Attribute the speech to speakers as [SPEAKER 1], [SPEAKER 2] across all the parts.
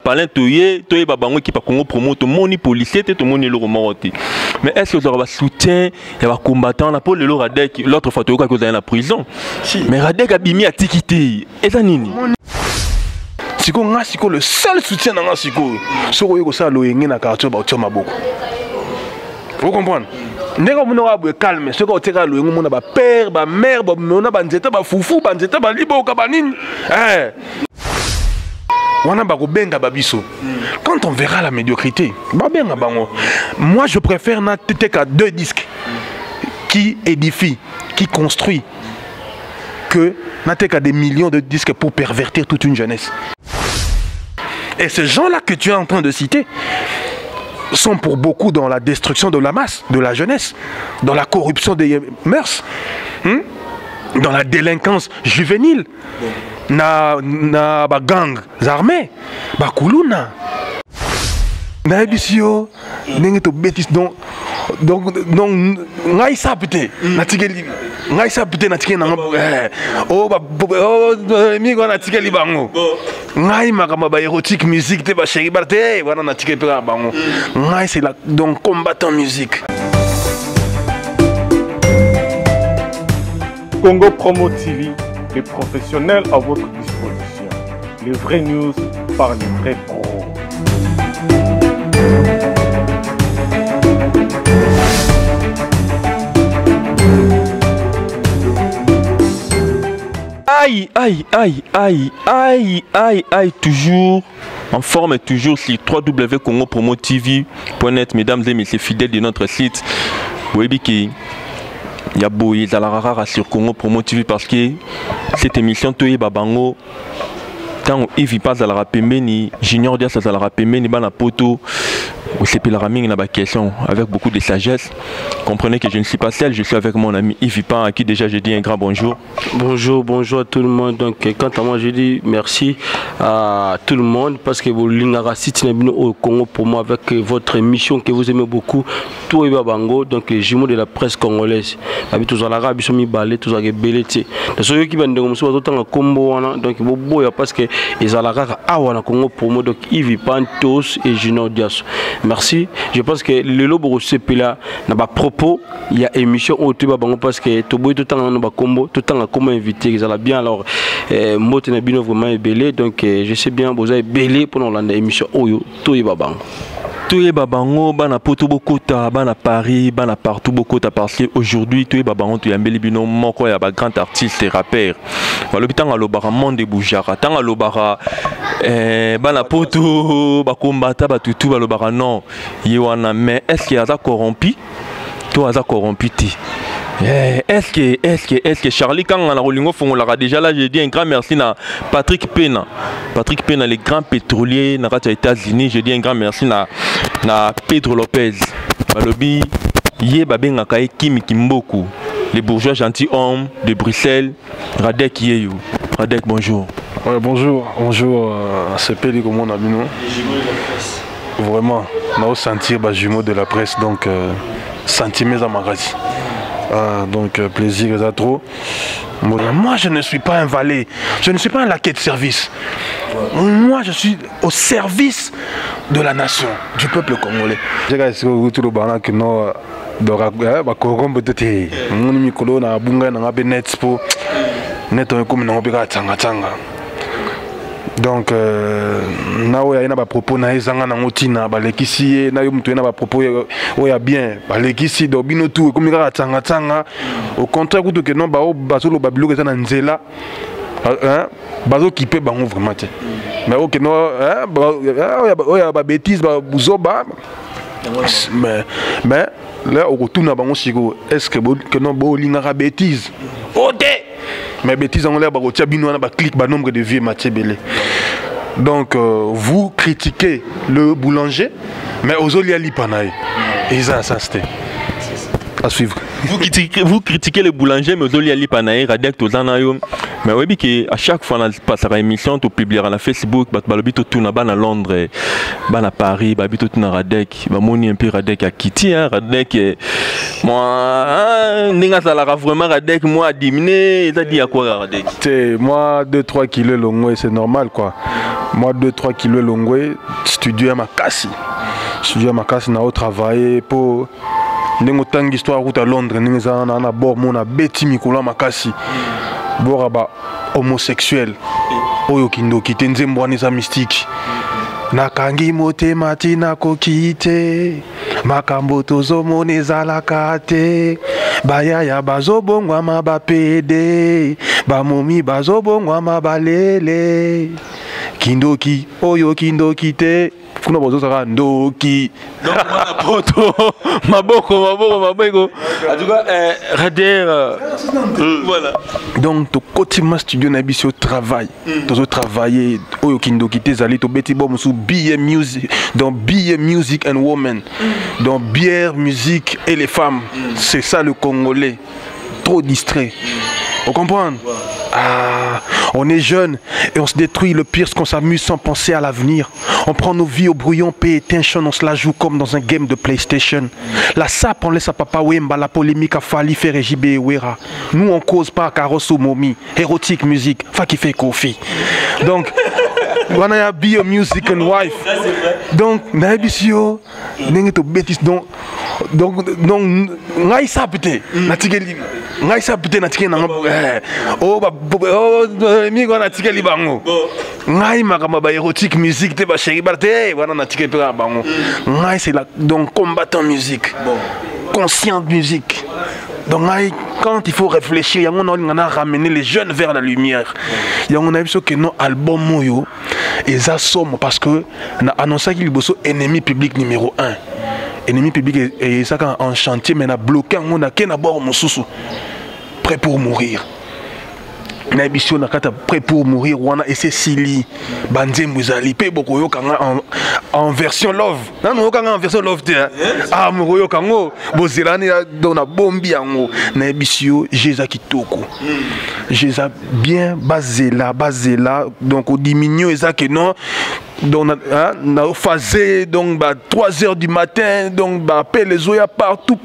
[SPEAKER 1] Palin toye babango qui pa Congo Promo to moni policier te to moni le romoroti. Mais est-ce que vous avez soutien il y a combattant na pour le Radek l'autre fois to ka ko dans la prison. Mais Radek a bimi a tikité. Et ça nini?
[SPEAKER 2] Siko nga siko le seul soutien nga siko. Soko yeko sa loyengi na quartier ba otioma beaucoup. Vous comprenez? Ndeko muna wa bwe calme, soko oteka loyengi muna ba père, ba mère, ba mona ba nzeta ba fufu, ba nzeta ba liboka ba nini. Quand on verra la médiocrité, moi je préfère n'attendre 2 disques qui édifient, qui construisent, que n'attendre des millions de disques pour pervertir toute une jeunesse. Et ces gens-là que tu es en train de citer sont pour beaucoup dans la destruction de la masse, de la jeunesse, dans la corruption des mœurs, dans la délinquance juvénile. Na gang armés bakuluna na ebisio ndenge to bêtise donc ngai sapete na tikeli ngai sapete na tikeli na mi ko na tikeli bango ngai makama ba érotique musique te ba chéri barte wana na tikeli pe bango ngai c'est la donc combattant musique.
[SPEAKER 3] Congo Promo TV, les professionnels à votre disposition. Les vraies news par les vrais pros.
[SPEAKER 1] Aïe, aïe, aïe, aïe, aïe, aïe, aïe, toujours en forme et toujours sur www.congopromotv.net, mesdames et messieurs fidèles de notre site. Webiki. Il y a beau rara sur Congo Promo TV parce que cette émission Toye Babango tant il vit pas à la rapemeni junior dia à la rapemeni bana poto ou c'est la raming na ba question avec beaucoup de sagesse. Comprenez que je ne suis pas seul, je suis avec mon ami Yves Pan à qui déjà je dis un grand bonjour.
[SPEAKER 4] Bonjour à tout le monde. Donc quant à moi je dis merci à tout le monde parce que vous l'ingara site au Congo pour moi avec votre émission que vous aimez beaucoup Toye Babango, donc les jumeaux de la presse congolaise. Tous à l'arabe ils sont mis balé tous à belé tu. Ceux qui viennent de comme ça autant à combo donc boya parce que ils à l'arabe awana Congo pour moi donc Yves Pan tous et Junior Dias. Merci. Je pense que le lobo là n'a pas propos. Il y a émission au Tuba Bango parce que tout le temps on a combo, tout le temps on a comment invité. Ils ont bien alors moi tu n'as bien vraiment belé donc je sais bien vous avez belé pendant l'émission Oyo Tuba Bango.
[SPEAKER 1] Toye Babango, bana poto bokota, bana Paris, bana partout bokota parce que aujourd'hui Toye Babango tu yambeli bino moko ya ba grand artiste et rappeur. Voilà bitanga lobara monde boujara, tanga lobara bana poto ba kombata ba tutu ba lobara non. Yewana mais est-ce qu'il y a ça corrompu? Toi ça corrompu ti. Est-ce que Charlie quand on a roulé au déjà là j'ai dit un grand merci à Patrick Pena, le grand pétrolier dans les États-Unis. Je dis un grand merci à Pedro Lopez, Balobi, Yebabenga Kim Kimboku, les bourgeois gentilshommes de Bruxelles, Radek Yeyu. Radek bonjour.
[SPEAKER 2] Ouais, bonjour, c'est Péli comme on a vu nous. Vraiment, on a senti les jumeaux de la presse donc sentiments à Maradi. Donc plaisir à trop. Moi je ne suis pas un valet, je ne suis pas un laquais de service. Moi je suis au service de la nation, du peuple congolais. Donc na ya ba propos na ezanga na ngotina ba lekisi na yo mtu na ba propos oya bien ba lekisi do bino tout comme ka tsanga tsanga au contraire kuto que non ba o bazolo ba bilo ke na nzela hein bazo kipe bango vraiment te mais OK non hein oya ba bêtise ba buzoba mais là au retour na bango siko est-ce que non bo linga bêtise OK. Mais bêtises en l'air, clic nombre de vieux Mathieu Belé. Donc vous critiquez le boulanger, mais aux Oliali Panaï. Et ça c'était. À suivre.
[SPEAKER 1] Vous critiquez les boulangers, mais vous allez aller panaïr avec tous les mais oui, que à chaque fois on passe à l'émission, tu publies à la Facebook, tu na à Londres, à Paris, tu na Radek, moni un peu Radek à Kitty, Radek. Moi, n'inga ça la vraiment Radek, moi diminuer, ça dit à quoi Radek?
[SPEAKER 2] Moi 2-3 kilos longwe, c'est normal quoi. Moi 2-3 kilos longwe, studio à Makassi. Studio à Makassi, na au travailler pour n'engo tang histoire route à Londres, n'engo ça na bord mon a Betty Mikola Makassi. Boraba homosexuel oyo kindo kitenze mbwani za mystique nakangi motema tina kokite makambo tozomona ezalaka te bayaya bazobongwama bapede bamomi bazobongwama balele kindoki oyo kindoki te kuna bozosaka ndoki
[SPEAKER 1] maboko
[SPEAKER 4] en tout cas Rader
[SPEAKER 2] voilà donc to kotima studio na biso travail tozo travailler oyo kindoki te zali to beti bom sous BM music dans BM music and women dans bière musique et les femmes c'est ça le congolais trop distrait on comprend. Ah, on est jeune et on se détruit le pire, ce qu'on s'amuse sans penser à l'avenir. On prend nos vies au brouillon, paye attention, on se la joue comme dans un game de PlayStation. La sape, on laisse à Papa Wemba, la polémique à Fali, faire JB et Wera. Nous, on cause pas à Carosso Momi, érotique musique, fa qui fait Kofi. Donc, on a be a music and wife. Donc, naibisio, n'engue to bêtise donc ngai ça peut-être natikeli ngai ça peut-être natikeli na oh mi ko natikeli bango ngai makamba ba érotique musique te ba chéri ba te wana natikeli pe bango ngai c'est la donc combattant musique conscient musique donc quand il faut réfléchir on a ramené les jeunes vers la lumière on a vu que non album moyo et ça somme parce que na annoncé qu'il bosso ennemi public numéro 1. Ennemi public et ça en chantier mais na bloqué on a qu'un abord mon sous prêt pour mourir. Na émission na kata prêt pour mourir wana et c'est Sili Banze Muzali pe boko yo kanga en version love. Non kanga en version love te. Ah mo yo kango bozilani dona bombi yango na émission Jésus Kitoko. Jésus bien basé là donc au diminue ça que non donc on a phasé donc 3h du matin donc appelle les oya partout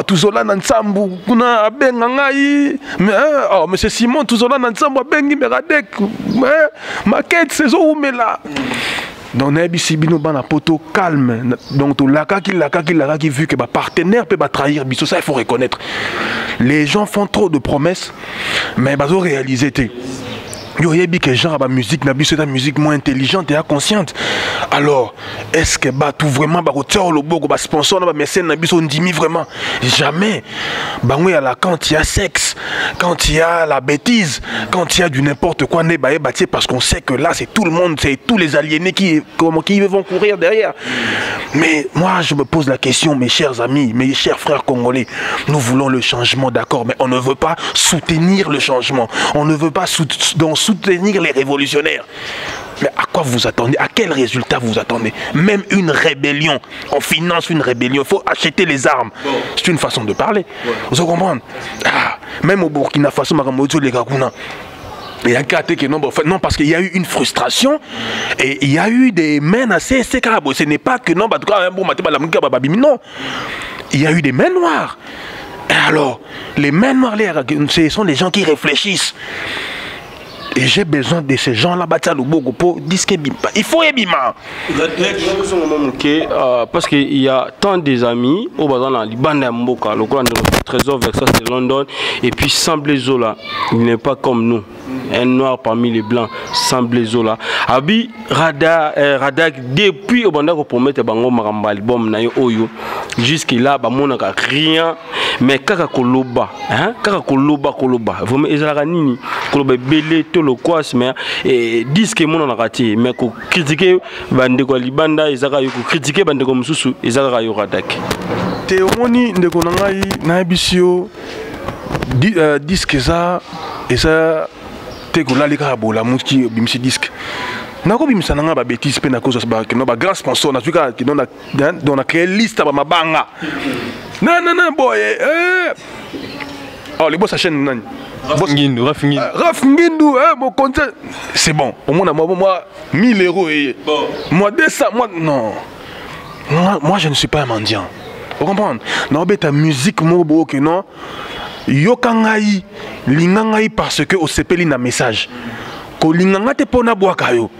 [SPEAKER 2] tout cela dans ensemble kuna abenga ngai mais monsieur Simon tout cela dans ensemble abengi Radek maquette saison là donc n'abisi bino bana poto calme donc tout lakaki vu que partenaire peut trahir biso ça il faut reconnaître les gens font trop de promesses mais bazo réaliser té yo yebi que genre ba musique na biso c'est une musique moins intelligente et inconsciente. Alors est-ce que tout vraiment ba retirer le bogo ba sponsor na ba mécène na biso ndimi vraiment jamais bango ya la quand il y a sexe quand il y a la bêtise quand il y a du n'importe quoi né ba bâti parce qu'on sait que là c'est tout le monde c'est tous les aliénés qui vont courir derrière. Mais moi je me pose la question mes chers amis mes chers frères congolais nous voulons le changement d'accord mais on ne veut pas soutenir le changement on ne veut pas soutenir les révolutionnaires. Mais à quoi vous attendez? À quel résultat vous attendez? Même une rébellion, on finance une rébellion, il faut acheter les armes. C'est une façon de parler. Vous comprenez? Même au Burkina Faso, il y a un cas que non, parce qu'il y a eu une frustration et il y a eu des mains assez sécrables. Ce n'est pas que non, non. Il y a eu des mains noires. Et alors, les mains noires, ce sont les gens qui réfléchissent. Et j'ai besoin de ces gens-là pour disque bimpa. Il faut bimpa.
[SPEAKER 4] Parce qu'il y a tant des amis au bazar le trésor Versace de London et puis Samblé Zola, il n'est pas comme nous. Un noir parmi les blancs, Samblé Zola. Abi Radak depuis au banda ko promettre bango maramba album na yo oyo jusqu'à là monaka rien mais kaka koloba vraiment ezalaka nini koloba belé to le quoi mais disque mon na raté mais ko critiquer bande ko libanda ezaka yo ko critiquer bande ko mususu ezaka yo Radak
[SPEAKER 2] te omoni ndeko na ngai na bisio disque ça et ça te ko lalika bola muski bimsi disque nako bimisa nanga ba bêtise pe na cause ba que no ba grand sponsor na tuka qui on a créé liste ba mabanga Non, boy. Oh, les boss, sa chaîne, non.
[SPEAKER 1] Raf
[SPEAKER 2] Ngindou, mon compte. C'est bon. Au moins, moi, 1000 euros. Moi, 200, moi, non. Moi, je ne suis pas un mendiant. Vous comprenez? Non, mais ta musique, moi, non. Yokangai, lingangai parce que au CPL na message. Ko linganga te pona boaka yo.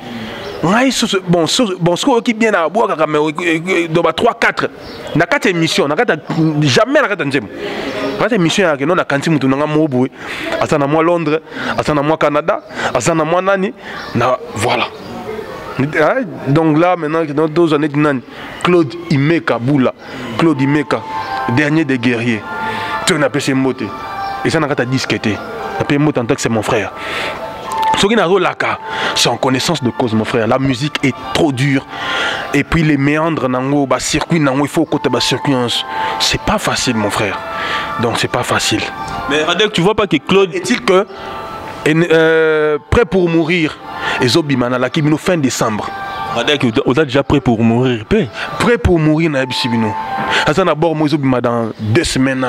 [SPEAKER 2] Ngai bon ce qui bien à boaka mais do ba 3 4. Na kata émission, na kata jamais na kata njem. Kata émission ya non na kanti mutu nga mobo. Asana moi Londres, asana moi Canada, asana moi nani na voilà. Donc là maintenant dans 2 années nani Claude Imeka Boula, Claude Imeka, dernier des guerriers. Tu n'as pas ses mots. Et ça n'a pas disqueté. Tu n'as pas que c'est mon frère. Ce qui n'a pas c'est en connaissance de cause, mon frère. La musique est trop dure. Et puis les méandres, le circuit, il faut côté le circuit. C'est pas facile, mon frère. Donc c'est pas facile.
[SPEAKER 1] Mais Radek, tu vois pas que Claude.
[SPEAKER 2] Est-il que prêt pour mourir, et Zobimana, la Kimino fin décembre.
[SPEAKER 1] Radek, vous êtes déjà prêt pour mourir?
[SPEAKER 2] Prêt pour mourir, na Ebisibino. Ça d'abord, moi, Zobima dans 2 semaines.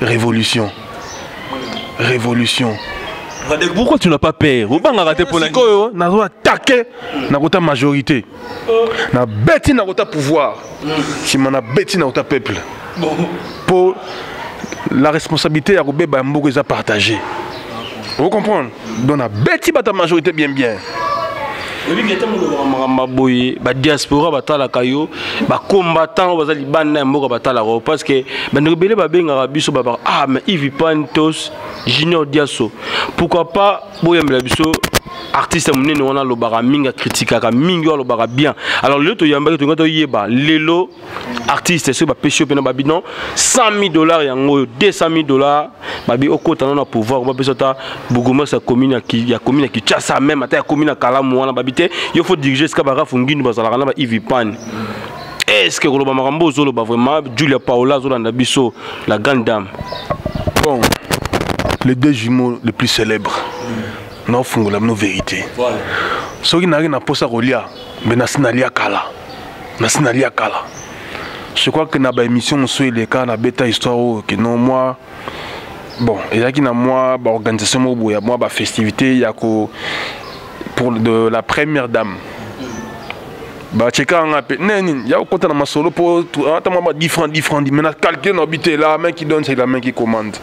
[SPEAKER 2] Révolution. Révolution.
[SPEAKER 1] Radek, pourquoi tu n'as pas peur? Vous pas rater pour la
[SPEAKER 2] na doit attaquer na majorité. Na bêti na pouvoir. Si on a bêti na peuple. Pour la responsabilité à Robeba Mboko est partagée. Vous comprenez? Donc na bêti ta majorité bien.
[SPEAKER 4] Ba diaspora batala kayo ba combattant bazali banda mboka batala ko parce que ba rebelle ba benga biso ba ah mais Yves Pantos Junior Diasso pourquoi pas boyambela biso artiste munene on a lo bara minga critique ka mingi lo bara bien alors le to yamba to ngato yeba lelo artiste ce ba pécho pena ba binon $100,000 yango $200,000 babi okota na pouvoir ba pesota buguma sa commune qui tchasa même ata commune kalamu wana babité il faut diriger ce kabara fungini bazala na ba Yves Pan. Est-ce que Koloba Marambo zolo ba vraiment Julia Paola zolanda biso la grande dame?
[SPEAKER 2] Bon, les 2 jumeaux les plus célèbres. Non fungola no vérité. Voilà. Ce qui n'a rien à posa rolia, mais nasinalia kala. Nasinalia kala. Je crois que na ba émission sur les cas na bêta histoire que non moi bon, et là qui na moi ba organisation mo ya moi ba festivité ya ko pour de la première dame. Bah cheka nga pe neni ya ko na masolo pour attends moi différent mais na calculer no habiter la main qui donne c'est la main qui commande.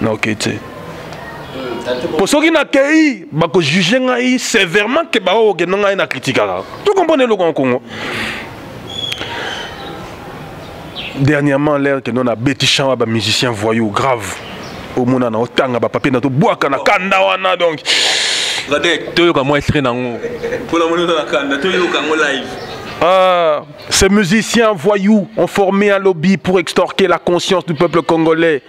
[SPEAKER 2] Non OK tu sais. Pour ceux qui n'ont pas eu, ils jugent sévèrement que les gens ont critiqué. Tu comprends le Congo? Dernièrement, l'air que nous avons bêti chant à musicien voyou grave. Au monde on a autant de papier dans tout bois qu'on a kanda donc.
[SPEAKER 1] Radek, tu as moi extrait dans pour la monnaie dans la kanda, tu as live.
[SPEAKER 2] Ces musiciens voyous ont formé un lobby pour extorquer la conscience du peuple congolais.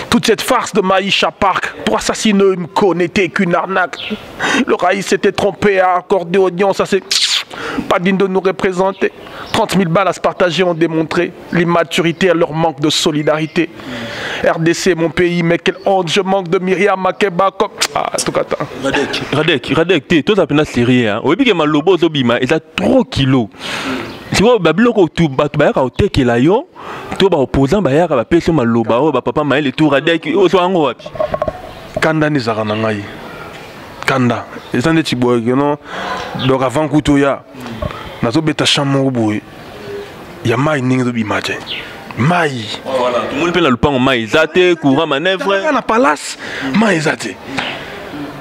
[SPEAKER 2] Toute cette farce de Maïcha Park pour assassiner Mko n'était qu'une arnaque. Le Raïs s'était trompé à accorder audience à ces... Pas digne de nous représenter. 30 000 balles à se partager ont démontré l'immaturité et leur manque de solidarité. RDC, mon pays, mais quelle honte, je manque de Myriam Makeba. Ah, tout cas.
[SPEAKER 1] Radek, toi, ça peut être sérieux. Oui, puis que ma lobo zobima, il a 3 kilos. Si vous avez un tout, vous avez un lion, tout opposant, vous avez un peu de loba, vous papa maïl et tout, Radek, vous avez un peu.
[SPEAKER 2] Kanda Nizaranangaï. Kanda. Et ça, c'est bon, non? Donc avant Koutoya, nous avons bêta chambre, il y a maï n'ingobima. Maï.
[SPEAKER 1] Voilà, tout le monde peut le pan maï. Zate, courant manœuvre.
[SPEAKER 2] Dans la palace, maï zate.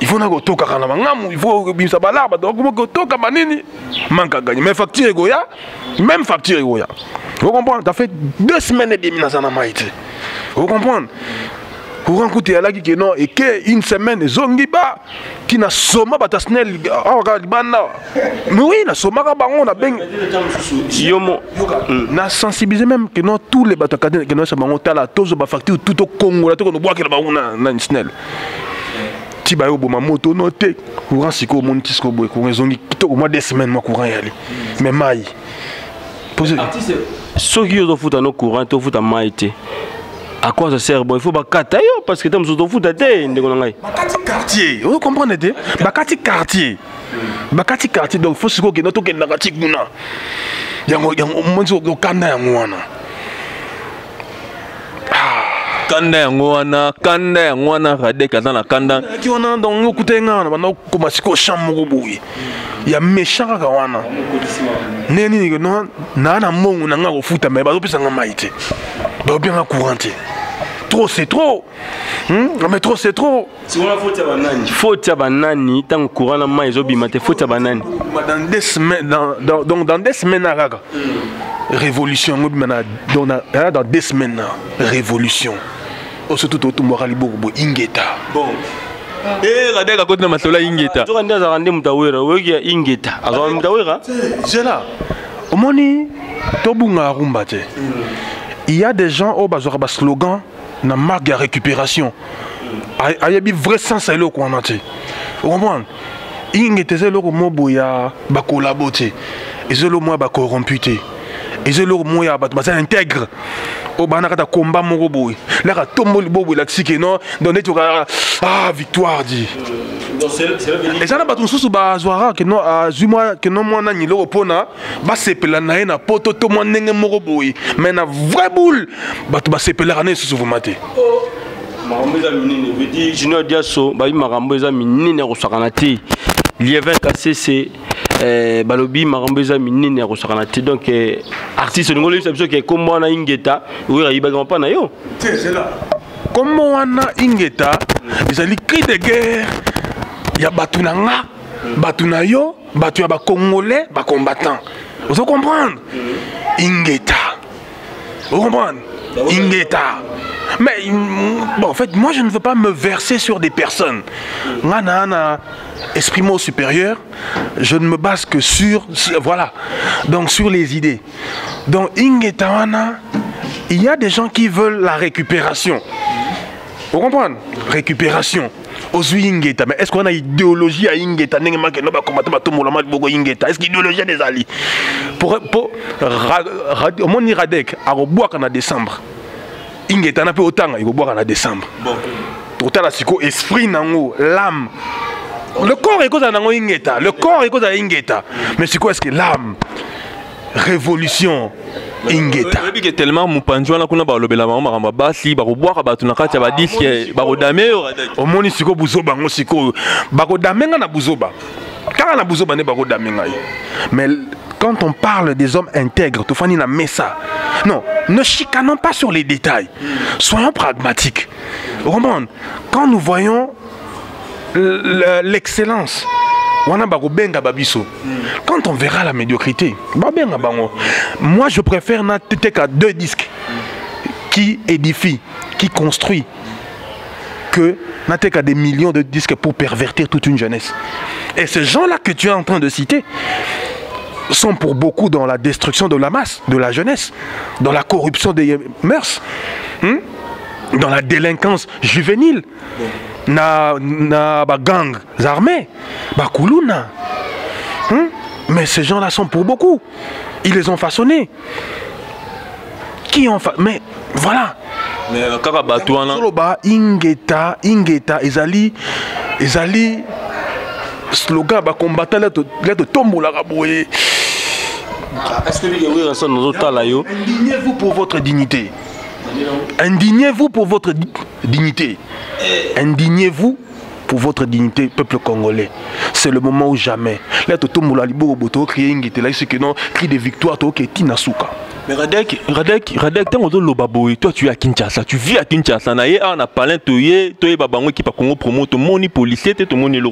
[SPEAKER 2] Il faut que tu aies un il faut que tu aies un arbre. Donc, tu aies un manque à gagner. Mais facture Goya, même facture Goya. Vous comprenez? Tu as fait 2 semaines et demie dans la maïté. Vous comprenez? Courant côté à la qui non et que une semaine zongiba qui n'a soma batasnel mais oui na soma ka bango na beng yomo na sensibiliser même que non tous les bateaux que non ça bango tala tozo ba facture tout au Congo là tout ko bois que bango na snel ti ba yo bo ma moto noté courant siko mon tisco boy courant zongi kitoko moi 2 semaines moi courant yali mais mai poser
[SPEAKER 4] artiste ceux qui ont foutu no courant to foutu maïté. À quoi ça sert? Bon, il faut bakata yo parce que tu as foot à terre.
[SPEAKER 2] Bakati quartier, vous comprenez? Bakati quartier. Bakati quartier, donc il faut se que notre nagati guna. Yango monzo kanda yango wana.
[SPEAKER 1] kanda yango wana Radek aza na kanda
[SPEAKER 2] ki wana donc okuta nga na bana koma siko chambre boye ya méchant kaka wana neni no na mongo na nga kofuta mais bazo pesa nga maite ba bien courante trop c'est trop mais trop c'est trop
[SPEAKER 4] si on a faute ya banani tant courant na mai zo bimate faute ya banani
[SPEAKER 2] dans des semaines dans des semaines à kaka révolution dans des semaines révolution surtout au Morali Bobo Ingeta
[SPEAKER 1] bon Radek à côté de Masola Ingeta
[SPEAKER 4] tu rendes à rendre mutawera weki ya Ingeta azwa mutawera
[SPEAKER 2] c'est là au moni tobunga rumba te il y a des gens au bazora ba slogan na marque de récupération ayabi vrai sens à l'eau quoi te vous comprenez Ingeta c'est l'eau mobo ya ba collaborer et c'est l'eau moi ba corrompu te et c'est l'eau moi ya ba intègre au banakata combat mon robot là ka tombo bobo la xike non donner tu victoire dit et ça na ba tunsusu ba zwara que non zuma que non moi na ni lo pona ba sepela na na poto to mo ndenge mo robot mais na vrai boule ba to ba sepela na susu vumate
[SPEAKER 4] marambo minene veut dire Junior Diasso ba marambo eza minene ko sakana te lievin KCC balobi marambo eza minene ko sakana te donc artiste ngolo c'est que comme moi na Ingeta oui ra ibaga pa na yo
[SPEAKER 2] c'est là comme moi na Ingeta ils ali cri de guerre ya batunanga batuna yo batu ya ba congolais ba combattants vous comprendre Ingeta vous comprendre Ingeta. Mais bon, en fait, moi je ne veux pas me verser sur des personnes. Esprit mot supérieur, je ne me base que sur, voilà, donc sur les idées. Donc Ingetawana, il y a des gens qui veulent la récupération. Vous comprenez? Récupération. Ingeta. Mais est-ce qu'on a idéologie à Ingeta? Est-ce qu'il y a idéologie à des alliés? Pour mon Radek, à Roboak en décembre. Ingeta n'a pas autant, il va boire en décembre. Pourtant, la psycho, esprit, nango, l'âme. Le corps est cause à Ingeta. Le corps est cause à Ingeta. Mais c'est quoi est-ce que l'âme? Révolution. Ingeta.
[SPEAKER 1] Il y a tellement de gens qui ont été là, qui ont
[SPEAKER 2] mais quand on parle des hommes intègres, tout fani na messa. Non, ne chicanons pas sur les détails. Soyons pragmatiques. Quand nous voyons l'excellence, quand on verra la médiocrité, moi je préfère n'attendre 2 disques qui édifient, qui construisent, que n'attendre des millions de disques pour pervertir toute une jeunesse. Et ces gens-là que tu es en train de citer sont pour beaucoup dans la destruction de la masse, de la jeunesse, dans la corruption des mœurs, dans la délinquance juvénile, na gang armés, kuluna. Mais ces gens-là sont pour beaucoup. Ils les ont façonnés. Qui ont mais voilà.
[SPEAKER 1] Mais
[SPEAKER 2] Ingeta, Ezali, slogan combattant là de tombeau la raboué.
[SPEAKER 4] Est-ce que
[SPEAKER 2] indignez-vous pour votre dignité. Indignez-vous pour votre dignité. Indignez-vous pour votre dignité, peuple congolais. C'est le moment ou jamais. Là, tout le monde a cri de victoire,
[SPEAKER 1] mais Radek, toi tu es à Kinshasa, tu vis à Kinshasa, on a parlé de toi, babango qui pa Congo promo, tout le monde policier, tout le monde est le.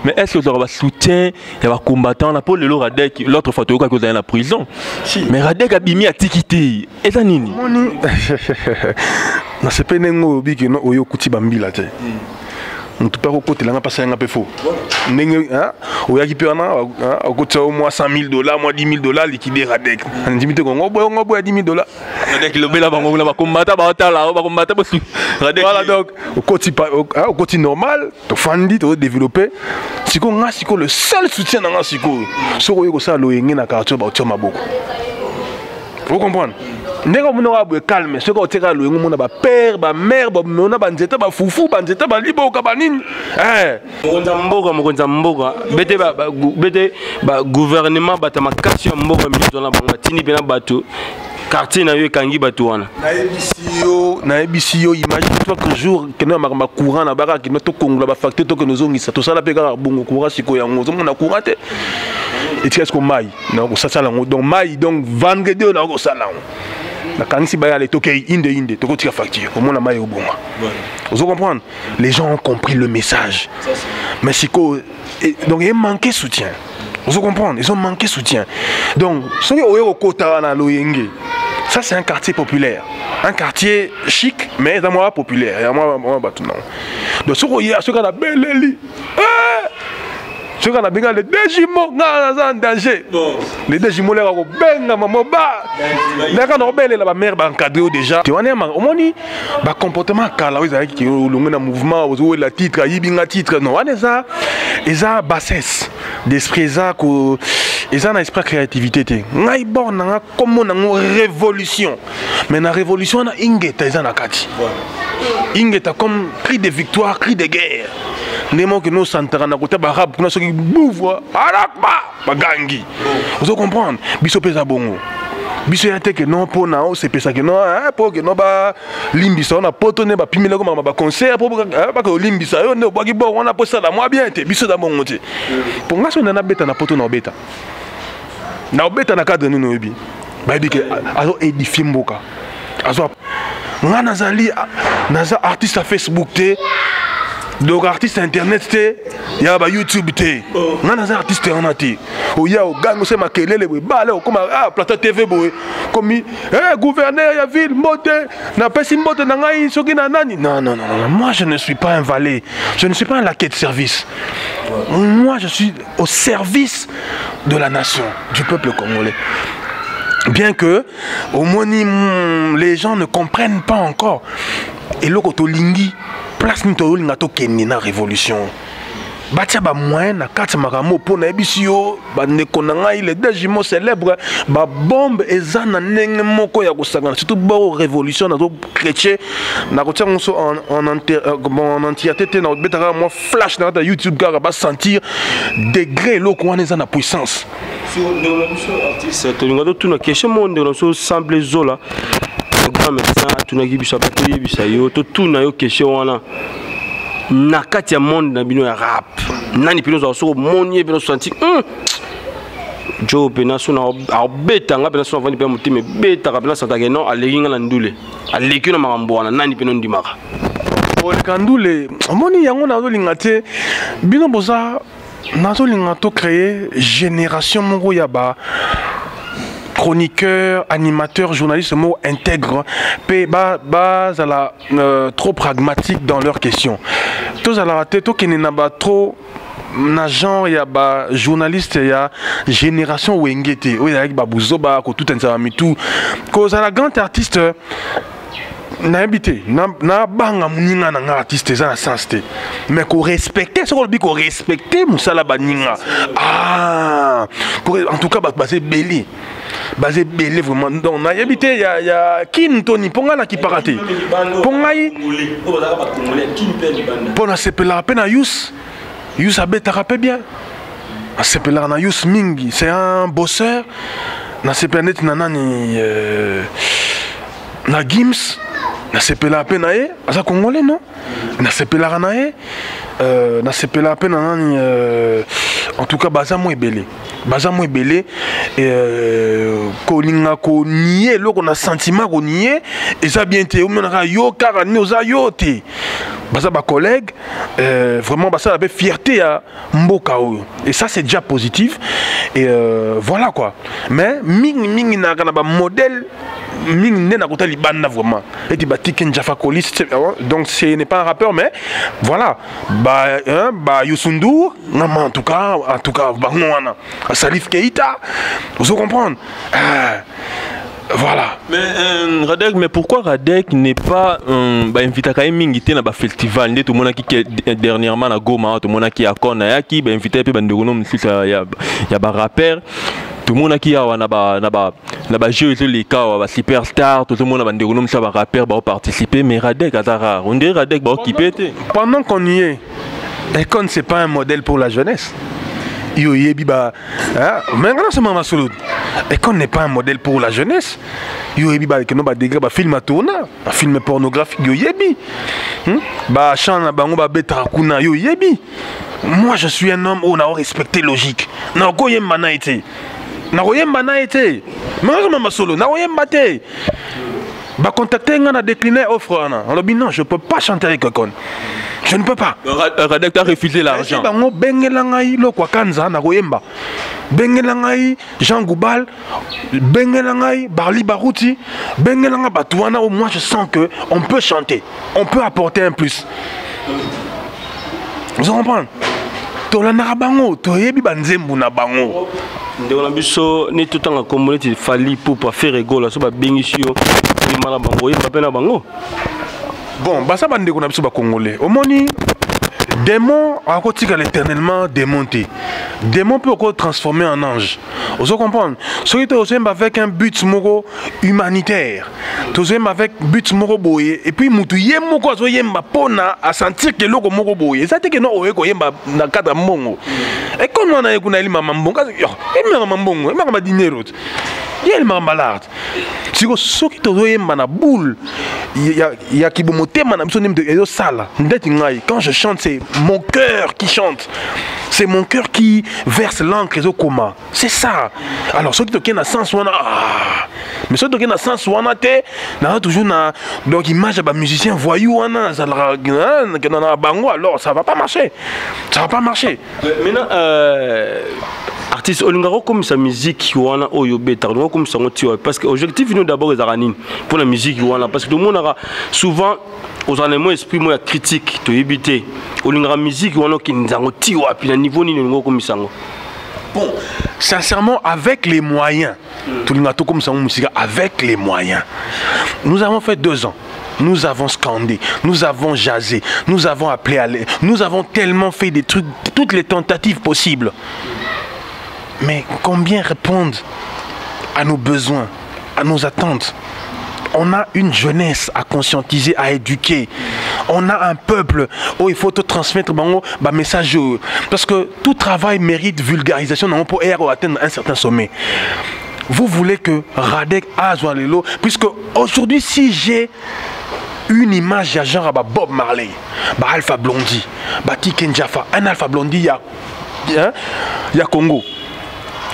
[SPEAKER 1] Mais est-ce que vous avez soutien, il y a des combattants, on a pas le Radek, l'autre fois tu es dans la prison. Mais Radek a bimi à Tikiti, et ça nini?
[SPEAKER 2] Non, c'est pas un peu que oyo kuti bambila te. On peut pas côté là, pas ça un peu faux. Au yaki peut au côté au moins $100,000, moins $10,000 liquidé Radek. On dit que on boit $10,000.
[SPEAKER 1] Radek le bel avant on va combattre,
[SPEAKER 2] voilà donc au côté normal, tu fandi, tu développer. Si qu'on a le seul soutien dans siko, so ko ça loyengi na quartier ba otoma beaucoup. Vous comprenez? Ndeko muna wa calme, ce ko teka loyengi muna ba père, ba mère, ba mona ba nzeta ba fufu, ba nzeta ba liboka ba nini.
[SPEAKER 4] Mokonza mboka, bete ba gouvernement batama kasi mboka mizo na bango tini pena bato. quartier na yo kangi batuana
[SPEAKER 2] na ebisio imagine-toi qu'un jour que nous avons courant na baka qui meto kongola ba facteur to que nous on ça to sala pe ka bongo courant siko yango zo mona courant te et qu'est-ce qu'on maille donc ça sala donc maille donc vendredi on a ko sala na kangi ba ya le to ke inde to ko tika facture au mona maille au bongo vous comprenez les gens ont compris le message mais siko donc il manquait soutien. Vous comprenez? Ils ont manqué soutien. Donc, ce qui est au Kota na Loyenge, ça c'est un quartier populaire. Un quartier chic, mais dans moi populaire. Et moi, donc, ce qui est a belle ce qu'on a bien les deux jumeaux en danger. Les deux jumeaux là ko benga maman ba. Là quand on belle la mère ba encadré déjà. Tu vois au moni ba comportement kala ils qui longue na mouvement aux la titre yibinga titre non on ça eza bassesse d'esprit ça ko eza na esprit créativité te. Ngai bon na comme na révolution. Mais na révolution na ingeta eza na kati. Ingeta comme cri de victoire, cri de guerre. Nemo que nous santara na côté barabe kuna soki bouvre arakba bagangi. Vous comprenez? Biso pesa bongo. Biso yate que non pour na o c'est pesa que non pour que non ba limbisa na poto ne ba pimela ko ba concert pour ba ko limbisa yo ne boki bon on a posa la moi bien te biso da bongo te. Pour ngaso na beta na poto na obeta. Na obeta na cadre nous obi. Ba di que azo édifier mboka. Azo nga nazali naza artiste à Facebook te. Donc artiste internet te ya ba YouTube te ngana za artiste on ati o ya o gango se makelele we bale o comme plateau TV boy comme gouverneur ya ville mote na pesi mote na ngai soki na nani non moi je ne suis pas un valet, je ne suis pas un laquais de service, moi je suis au service de la nation, du peuple congolais. Bien que au moins les gens ne comprennent pas encore et le koto lingi place ni to linga to kenni na révolution batia ba moyen na kati makamo po na ebisio ba ndeko na ngai les deux jumeaux célèbres ba bombe eza na ndenge moko ya kosangana surtout ba révolution na to chrétien na kotia ngoso en entièreté na betaka mo flash na ta YouTube car ba sentir degré loko wana eza na puissance
[SPEAKER 4] sur le artiste to linga to tuna question monde na so semble zola grand médecin tunaki biso apakoyi biso yo to tuna yo question wana na kati ya monde na bino ya rap nani pino zo so monye pino senti jo pena so na obeta nga pena so vandi pe mutime beta ka pena santa ke non alinga na ndule aleki na makambo wana nani pino ndimaka
[SPEAKER 2] o le kandule moni yango na zo linga te bino boza na zo linga to créer génération moko ya ba chroniqueurs, animateurs, journalistes, mots intègres, trop pragmatiques dans leurs questions. Tous à la raté, tout qui n'est pas trop na genre il y a ba journaliste il y a génération wengete oui avec babouzo ba ko tout un ça mi tout cause à la grande artiste na habité na banga muninga na artiste ça na sens te mais ko respecter ce qu'on dit ko respecter musala baninga en tout cas basé belé vraiment donc na habité il y a kin toni ponga na ki paraté ponga yi pona sepela pena Yus abeta rappé bien. A sepela na Yus mingi, c'est un bosseur. Na sepela net nanani na Gims, na sepela pena e, asa congolais non? Na sepela na e, na sepela pena nanani en tout cas baza mo ebele. Baza mo ebele kolinga ko nier loko na sentiment ko nier et ça bien te o menaka yo kara ni oza yo te. Baza ba collègue vraiment ça avait fierté à mboka oyo et ça c'est déjà positif et voilà quoi mais mingi na kana ba modèle mingi nena kota libanda vraiment et ti batiki njafa kolis donc ce n'est pas un rappeur mais voilà ba Youssou ngama en tout cas bangwana Salif Keita vous comprenez voilà.
[SPEAKER 1] Mais Radek, mais pourquoi Radek n'est pas invité à invité à un festival? Tout le monde qui dernièrement à Goma, tout le monde qui a Kona, qui a invité à un il y a rappeur. Tout le monde qui a joué les cas, superstar, tout le monde a rappeur participer, mais Radek a rare. On dirait Radek qui peut.
[SPEAKER 2] Pendant qu'on y est, Ekon c'est pas un modèle pour la jeunesse. yo yebi ba mais non c'est maman solo et qu'on n'est pas un modèle pour la jeunesse yo yebi ba que no ba degré ba film à tourner ba film pornographique yo yebi ba chana bango ba beta kuna yo yebi. Moi je suis un homme où on a respecté logique na ko yemba na été na ko yemba na été mais maman solo na ko yemba te ba contacter nga décliner offre on a dit non je peux pas chanter avec Kokon. Je ne peux pas.
[SPEAKER 1] Radek a refusé l'argent.
[SPEAKER 2] Bango bengelangai lokwa kanza na koyemba. Bengelangai Jean Goubal, bengelangai Barli Barouti, bengelanga Batouana. Au moins je sens que on peut chanter, on peut apporter un plus. Vous comprenez? Tolana bango, toyebi banzembu na bango.
[SPEAKER 4] Ndeko biso ni tout en communauté fali pour faire rigolo so ba bengisio ni mala bango yeba pena bango.
[SPEAKER 2] Bon, bah ça va nous dire que Congolais. Au moni, démon a continué l'éternellement démonté. Démon peut encore transformer en ange. Vous comprenez? Ce qui est avec un but moro humanitaire. Tout avec but moro boye. Et puis mutu yemo ko zo yemba pona à sentir que loko moro boye. Ça te que non oye ko yemba na cadre mongo. Et comme on a ekuna ili mama mbongo, et mama mbongo, et mama dinero. Il est malade. Si vous avez une boule, il y a qui vous montez, quand je chante, c'est mon cœur qui chante. C'est mon cœur qui verse l'encre et au coma. C'est ça. Alors, ceux qui ont un sens, mais ceux qui ont un sens, toujours donc image de musicien voyou, alors ça va pas marcher. Ça va pas marcher.
[SPEAKER 4] Maintenant, artiste olingaro comme sa musique wana oyo beta comme ça parce que objectif nous d'abord les aranine pour la musique wana parce que tout le monde aura souvent aux animaux esprit moi critique to éviter olingara musique wana qui nzango tiwa puis na niveau ni ngo comme ça.
[SPEAKER 2] Bon, sincèrement avec les moyens tout le monde comme ça musique avec les moyens. Nous avons fait 2 ans. Nous avons scandé, nous avons jasé, nous avons appelé à l'aide, nous avons tellement fait des trucs, toutes les tentatives possibles. Mais combien répondent à nos besoins, à nos attentes? On a une jeunesse à conscientiser, à éduquer. On a un peuple où il faut te transmettre un message. Parce que tout travail mérite vulgarisation pour atteindre un certain sommet. Vous voulez que Radek Azoualelo, puisque aujourd'hui, si j'ai une image de genre Bob Marley, Alpha Blondy, Tiken Jaffa, un Alpha Blondy, il y a Congo.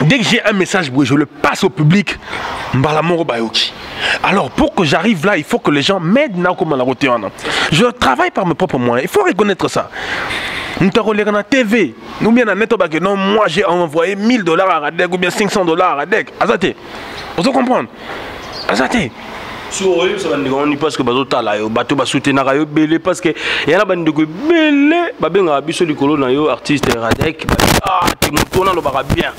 [SPEAKER 2] Dès que j'ai un message, je le passe au public. Alors pour que j'arrive là, il faut que les gens m'aident. Je travaille par mes propres moyens. Il faut reconnaître ça. Nous avons la TV. Nous bien non, moi j'ai envoyé $1000 à Radek ou bien $500 à Radek. Azate. Vous comprenez? Azate.
[SPEAKER 4] Parce que bato basoutenir belé parce que il y a bande de belé babenga biso likolo na yo artiste Radek tu mutona lo bara bien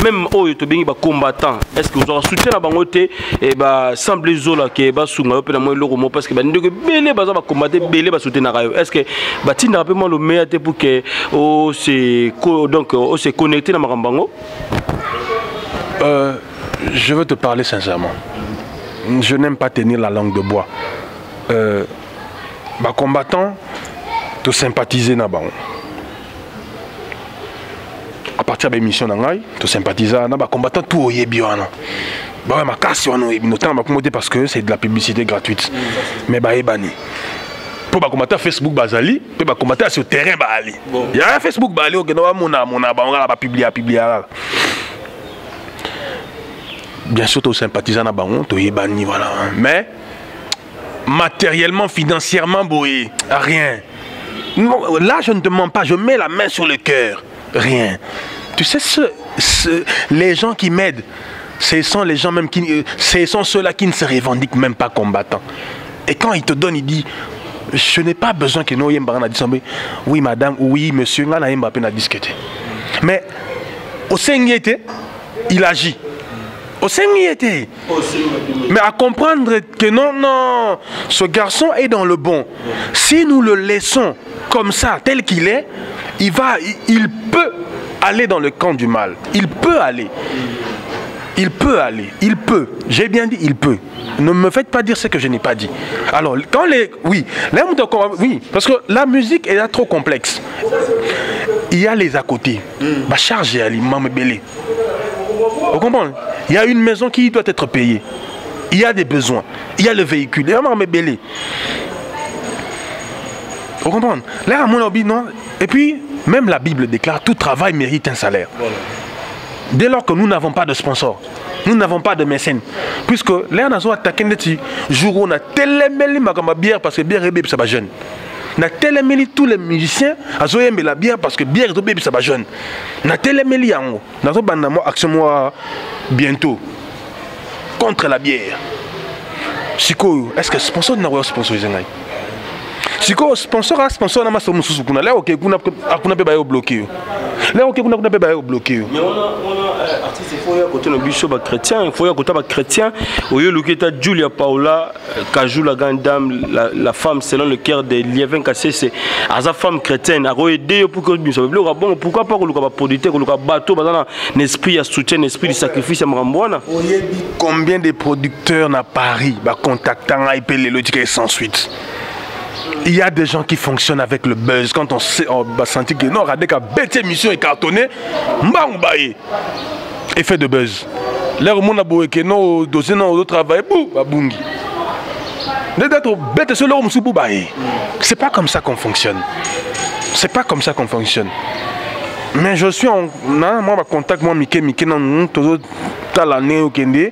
[SPEAKER 4] même oh to bengi ba combattant est-ce que vous aurez soutien na bango te et ba semble zola ke ba sunga pe na mo loko mo parce que bande de belé baza ba combattre belé ba soutenir yo est-ce que batinda rapidement le meilleur te pour que oh c'est donc oh c'est connecté na makambango.
[SPEAKER 2] Je veux te parler sincèrement. Je n'aime pas tenir la langue de bois. Combattant, te sympathiser na bango. À partir de l'émission d'Angaï, te sympathiser na combattant tout au yebiwana. Ma casse notamment parce que c'est de la publicité gratuite. Mais bani. Pour combattre Facebook bazali, pour combattre sur le terrain bali. Il y a un Facebook bali qui va publier. Bien sûr, tu sympathises à Bango, tu es banni, voilà. Mais matériellement, financièrement, boy, rien. Non, là, je ne te mens pas, je mets la main sur le cœur. Rien. Tu sais, les gens qui m'aident, ce sont les gens même qui, ce sont ceux-là qui ne se revendiquent même pas combattants. Et quand ils te donnent, ils disent, je n'ai pas besoin que nous ayons oui, madame, oui, monsieur, on a à discuter. Mais au Seigneur, il agit. Mais à comprendre que non, ce garçon est dans le bon. Si nous le laissons comme ça, tel qu'il est, il peut aller dans le camp du mal. Il peut aller. J'ai bien dit, il peut. Ne me faites pas dire ce que je n'ai pas dit. Alors, quand les... Oui, parce que la musique est là trop complexe. il y a les à côté. Bah charge aliment me belé. Vous comprenez? Il y a une maison qui doit être payée. Il y a des besoins. Il y a le véhicule. Il y a me belé. Vous comprenez? Là, à mon avis, non. Et puis, même la Bible déclare tout travail mérite un salaire. Voilà. Dès lors que nous n'avons pas de sponsor, nous n'avons pas de mécène. Puisque là, nous avons attaqué des jours où on a tellement de bière parce que bière est bébé, ça va jeune. On a tellement tous les musiciens à aimer la bière parce que bière est bébé, ça va jeune. On a tellement de gens. Nous avons action bientôt contre la bière. Chico, est-ce que sponsor n'a pas sponsorisé? Chico, sponsor n'a pas sponsorisé. Là, ok, on a pas bloqué. Là, ok, on a pas bloqué.
[SPEAKER 4] Mais on a artiste, il faut y côté le bishop chrétien, il faut y côté chrétien. Au lieu de Julia Paola, Kajou la grande dame, la femme selon le cœur de Liévin Kassé, c'est à sa femme chrétienne, à aider pour que le bishop. Pourquoi pas que le producteur, que le bateau, un esprit à soutien, un esprit de sacrifice à Mramboana.
[SPEAKER 2] Combien de producteurs à Paris contactant IP les logiques sans suite? Il y a des gens qui fonctionnent avec le buzz. Quand on va sentir que non, regardez qu'à bête émission est cartonnée, effet de buzz. Là, au monde a beau que non, dossier non, au travail, bouh, babungi. D'être bête sur l'homme sous boubaye. C'est pas comme ça qu'on fonctionne. C'est pas comme ça qu'on fonctionne. Mais je suis en contact, moi, Mickey, non, tout l'année au Kende.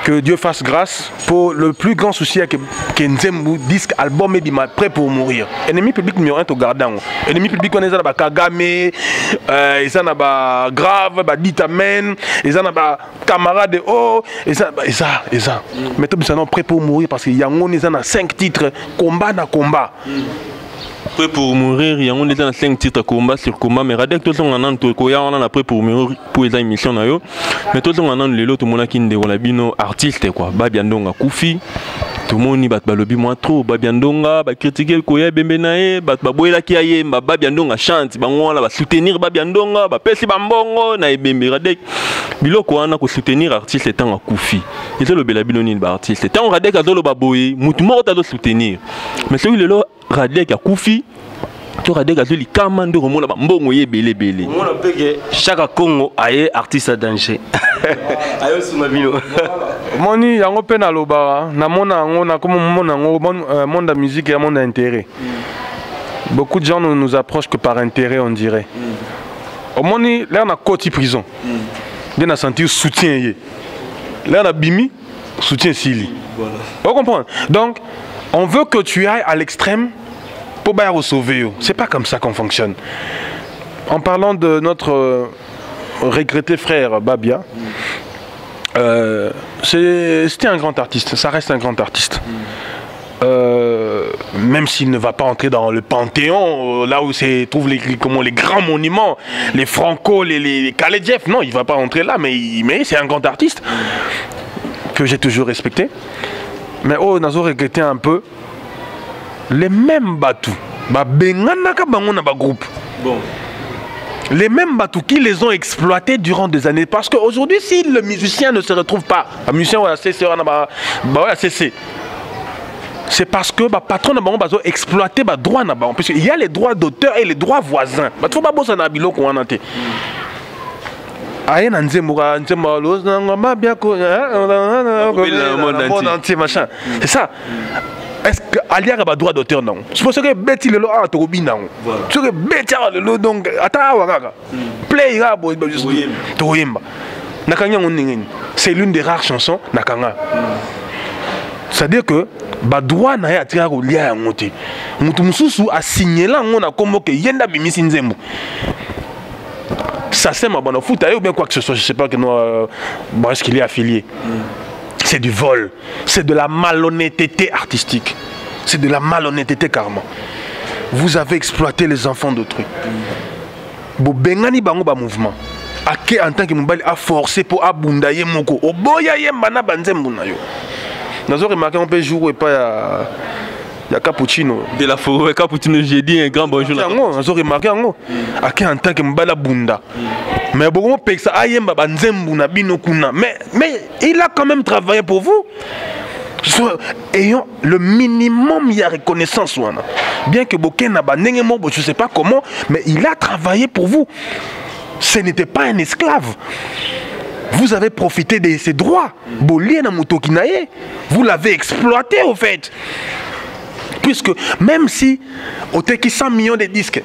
[SPEAKER 2] Que Dieu fasse grâce pour le plus grand souci que Nzembo disque album est prêt pour mourir. Ennemi public numéro 1 au gardien. Ennemi public on est là Kagame, ils sont là grave, ditamen, ils sont là camarade oh, ils ça. Mais tout ça non prêt pour mourir parce qu'il y a on 5 titres combat na combat.
[SPEAKER 1] Prêt pour mourir, il y a on est 5 titres combat sur combat, mais radek tout on a prêt pour mourir pour les émissions na yo. Mais tout on a les lots tout monde qui ndé wala bino artiste quoi. Babiandonga Koufi. Tout le monde bat balobi moi trop Babiandonga, ba critiquer koya bembenae, bat baboyela ki aye, Babiandonga chante, bango la ba soutenir Babiandonga, ba pesi bambongo na ebembe radek. Biloko wana ko soutenir artiste tant à Koufi. Il est le belabino ni ba artiste. Tant radek azolo baboye, mutu moko ta soutenir. Mais celui le radek a Koufi. Tu as des azuli kamando remona mbongo ye belé.
[SPEAKER 4] On a que chaque Congo a artiste à danger. Ayo sumabino.
[SPEAKER 2] Moni yango pe na loba na mona ngo na comme mona ngo monde de musique et monde d'intérêt. Beaucoup de gens ne nous approchent que par intérêt on dirait. Au moni là on a côté prison. Bien à sentir soutien yé. Là on a bimi soutien sili. Voilà. Vous comprenez? Donc on veut que tu ailles à l'extrême pour sauver. C'est pas comme ça qu'on fonctionne. En parlant de notre regretté frère Babia, c'était un grand artiste, ça reste un grand artiste. Même s'il ne va pas entrer dans le Panthéon, là où se trouvent les grands monuments, les Franco, les Kaledjev, non, il ne va pas entrer là, mais c'est un grand artiste que j'ai toujours respecté. Mais oh, on a regretté un peu. Les mêmes bateaux, les mêmes bateaux qui les ont exploités durant des années. Parce qu'aujourd'hui, si le musicien ne se retrouve pas, le musicien va cesser. C'est parce que le patron a exploité les droits. Puisqu'il y a les droits d'auteur et les droits voisins. Il ne faut pas bosser dans le bilo qu'on a. C'est ça. Est-ce qu'il y a un droit d'auteur? Non. C'est pour ça que Betty le lot a tobi non. C'est que Betty le lot donc attends play toyemba. Nakanya on c'est l'une des rares chansons nakanga. C'est-à-dire que ba droit na ya tira ko lia ngote. Mutu mususu a signé là on a comme que yenda bimisi nzembo. Ça c'est ma bonne foot ou bien quoi que ce soit, je sais pas que nous est-ce qu'il est affilié. C'est du vol, c'est de la malhonnêteté artistique, c'est de la malhonnêteté carrément. Vous avez exploité les enfants d'autrui. Bo bengani bango ba mouvement. Ake en tant que Moumbali a forcé pour abunda ye moko. Oboya ye mbana banzembu na yo. Nous avons remarqué on peut jouer pas il y a Cappuccino. De la forêt Cappuccino, j'ai dit un grand bonjour. Nous avons remarqué Ake en tant que Mbala bunda. Mais bon, mais il a quand même travaillé pour vous. ayant le minimum de reconnaissance. Bien que Boken n'a pas, je ne sais pas comment, mais il a travaillé pour vous. Ce n'était pas un esclave. Vous avez profité de ses droits. Vous l'avez exploité au fait. Puisque même si au teki 100 millions de disques,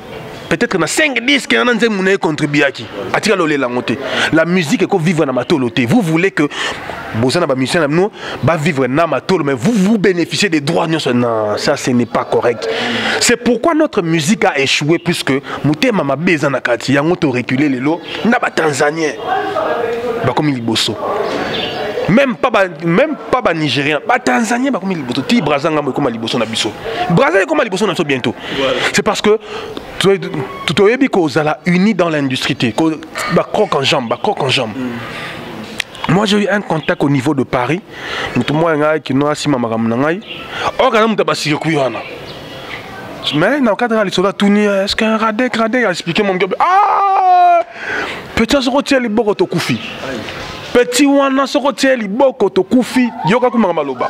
[SPEAKER 2] peut-être dans 5 disques, on a contribué à qui? La musique est vivre dans ma tolo. Vous voulez que vivre dans ma tolo, mais vous bénéficiez des droits. Non, ça ce n'est pas correct. C'est pourquoi notre musique a échoué, puisque Moutema m'a baisé en Akati, il y a reculé les lots, n'a pas Tanzanien, comme il bosso. Même pas Nigérien, pas Tanzanien, comme il bosso. Ti Brazanga comme il bosso na biso. Brazil comme il bosso na bientôt. C'est parce que tout est unis dans l'industrie. Croc en jambe, croc en jambe. Moi j'ai eu un contact au niveau de Paris. Moi qui n'a pas magamnangai. Or quand on t'a circuit là. Mais dans le cadre de l'histoire tourné, est-ce qu'un radek a expliqué mon gars? Ah, petit se retient les boko to koufi. Petit wana se retient les boko to koufi. Yoka kuma maloba.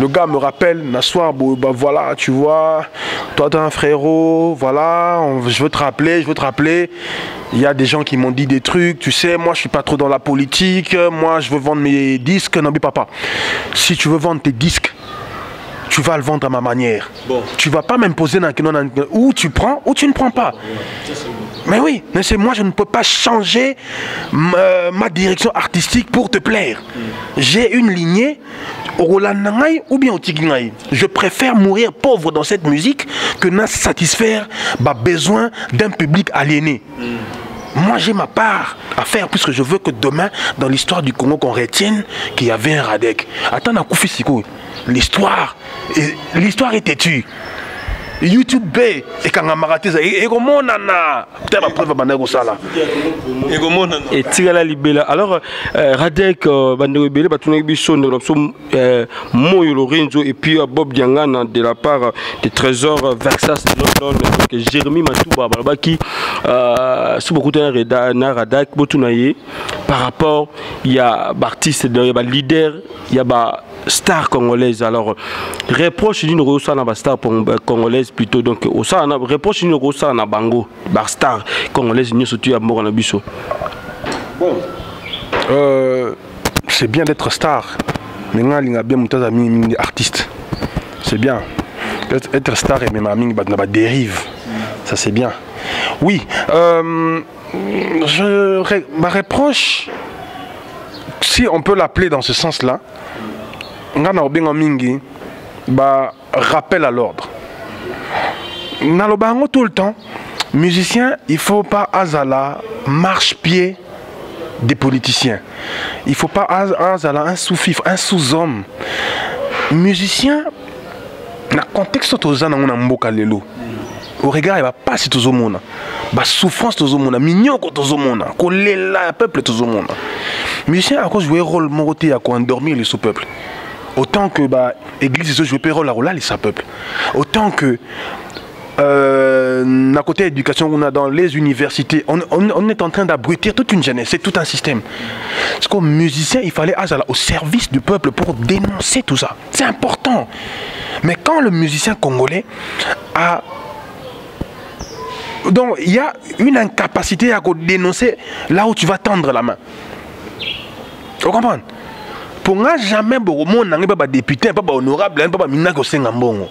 [SPEAKER 2] Le gars me rappelle, Nassoir, bah voilà, tu vois, toi t'es un frérot, voilà, je veux te rappeler. Il y a des gens qui m'ont dit des trucs, tu sais, moi je suis pas trop dans la politique, moi je veux vendre mes disques. Non mais papa, si tu veux vendre tes disques, tu vas le vendre à ma manière. Bon. Tu vas pas m'imposer où tu prends ou tu ne prends pas. Mais oui, mais c'est moi, je ne peux pas changer ma direction artistique pour te plaire. J'ai une lignée au Rolandangay ou bien au Tigingay. Je préfère mourir pauvre dans cette musique que de satisfaire ma besoin d'un public aliéné. Moi j'ai ma part à faire puisque je veux que demain, dans l'histoire du Congo, qu'on retienne qu'il y avait un Radek. Attends, Koufi Siko, l'histoire est têtue. YouTube et quand on a maraté ça et comment on a peut-être preuve bandego sala et comment on
[SPEAKER 4] et tigala libela alors Radek bandego belé batuna biso ndolopso Moyo Lorenzo et puis Bob Diangana de la part des Trésors Versace de London que Jérémy Matouba balbaki sous beaucoup de Radek botunaye par rapport il y a artiste il y a leader il y a star congolaise. Alors reproche d'une rosa na star congolaise plutôt, donc au ça na reproche d'une rosa na bango bar star congolaise ni surtout à mort na biso.
[SPEAKER 2] Bon, c'est bien d'être star, mais il y a bien mutas amis artistes, c'est bien être star et même ami na dérive, ça c'est bien. Oui, ma reproche, si on peut l'appeler dans ce sens-là, rappel à l'ordre. Nalobango tout le temps, musicien, il ne faut pas azala marche-pied des politiciens. Il ne faut pas azala un sous-fifre, un sous-homme. Musicien, dans le contexte de au regard, il va pas si tout le monde. La souffrance tout le monde, mignon tout le monde, le peuple tout le monde. Musicien a joué un rôle moroté à endormir le sous-peuple. Autant que l'église joue un rôle à rôle les peuple. Autant que à côté de l'éducation qu'on a dans les universités, on est en train d'abrutir toute une jeunesse, c'est tout un système. Parce qu'au musicien, il fallait aller au service du peuple pour dénoncer tout ça. C'est important. Mais quand le musicien congolais a... Donc il y a une incapacité à dénoncer là où tu vas tendre la main. Vous comprenez? Pour moi, jamais pas député, pas honorable, pas minako sengambongo.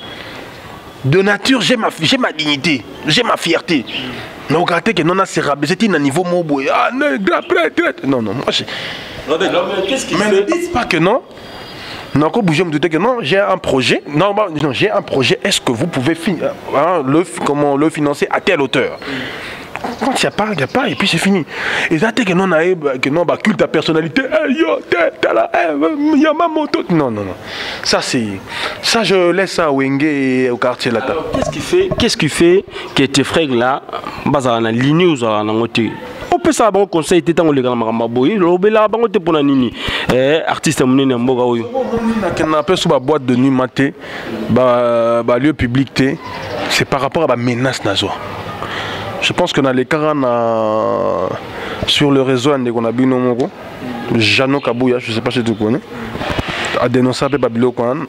[SPEAKER 2] De nature, j'ai ma dignité, j'ai ma fierté. Non, regardez que non, c'est rabaissé à niveau mobo. Ah non, non, non, moi j'ai. Qu'est-ce qu'il fait? Mais ne dites pas que non. Non, quand bouger me douter que non, j'ai un projet. Non, non j'ai un projet. Est-ce que vous pouvez comment le financer à telle hauteur? Quand il n'y a pas, et puis c'est fini. Et ça, que non, culte à personnalité. Non, non, non. Ça, je laisse ça au Wenge et au quartier là.
[SPEAKER 4] Qu'est-ce qui fait que tes frères là, basés na ligne ou ça, on peut ça bon conseil t'es dans le grand maraboui l'obéla bango te pour la nini artiste monene na mboka oyo
[SPEAKER 2] na peu sur la boîte de nuit maté lieu public c'est par rapport à la menace nazo. Je pense que dans les cas sur le réseau qu'on a vu Jano Kabouya, je sais pas si tu connais. a dénoncé Babilokwan,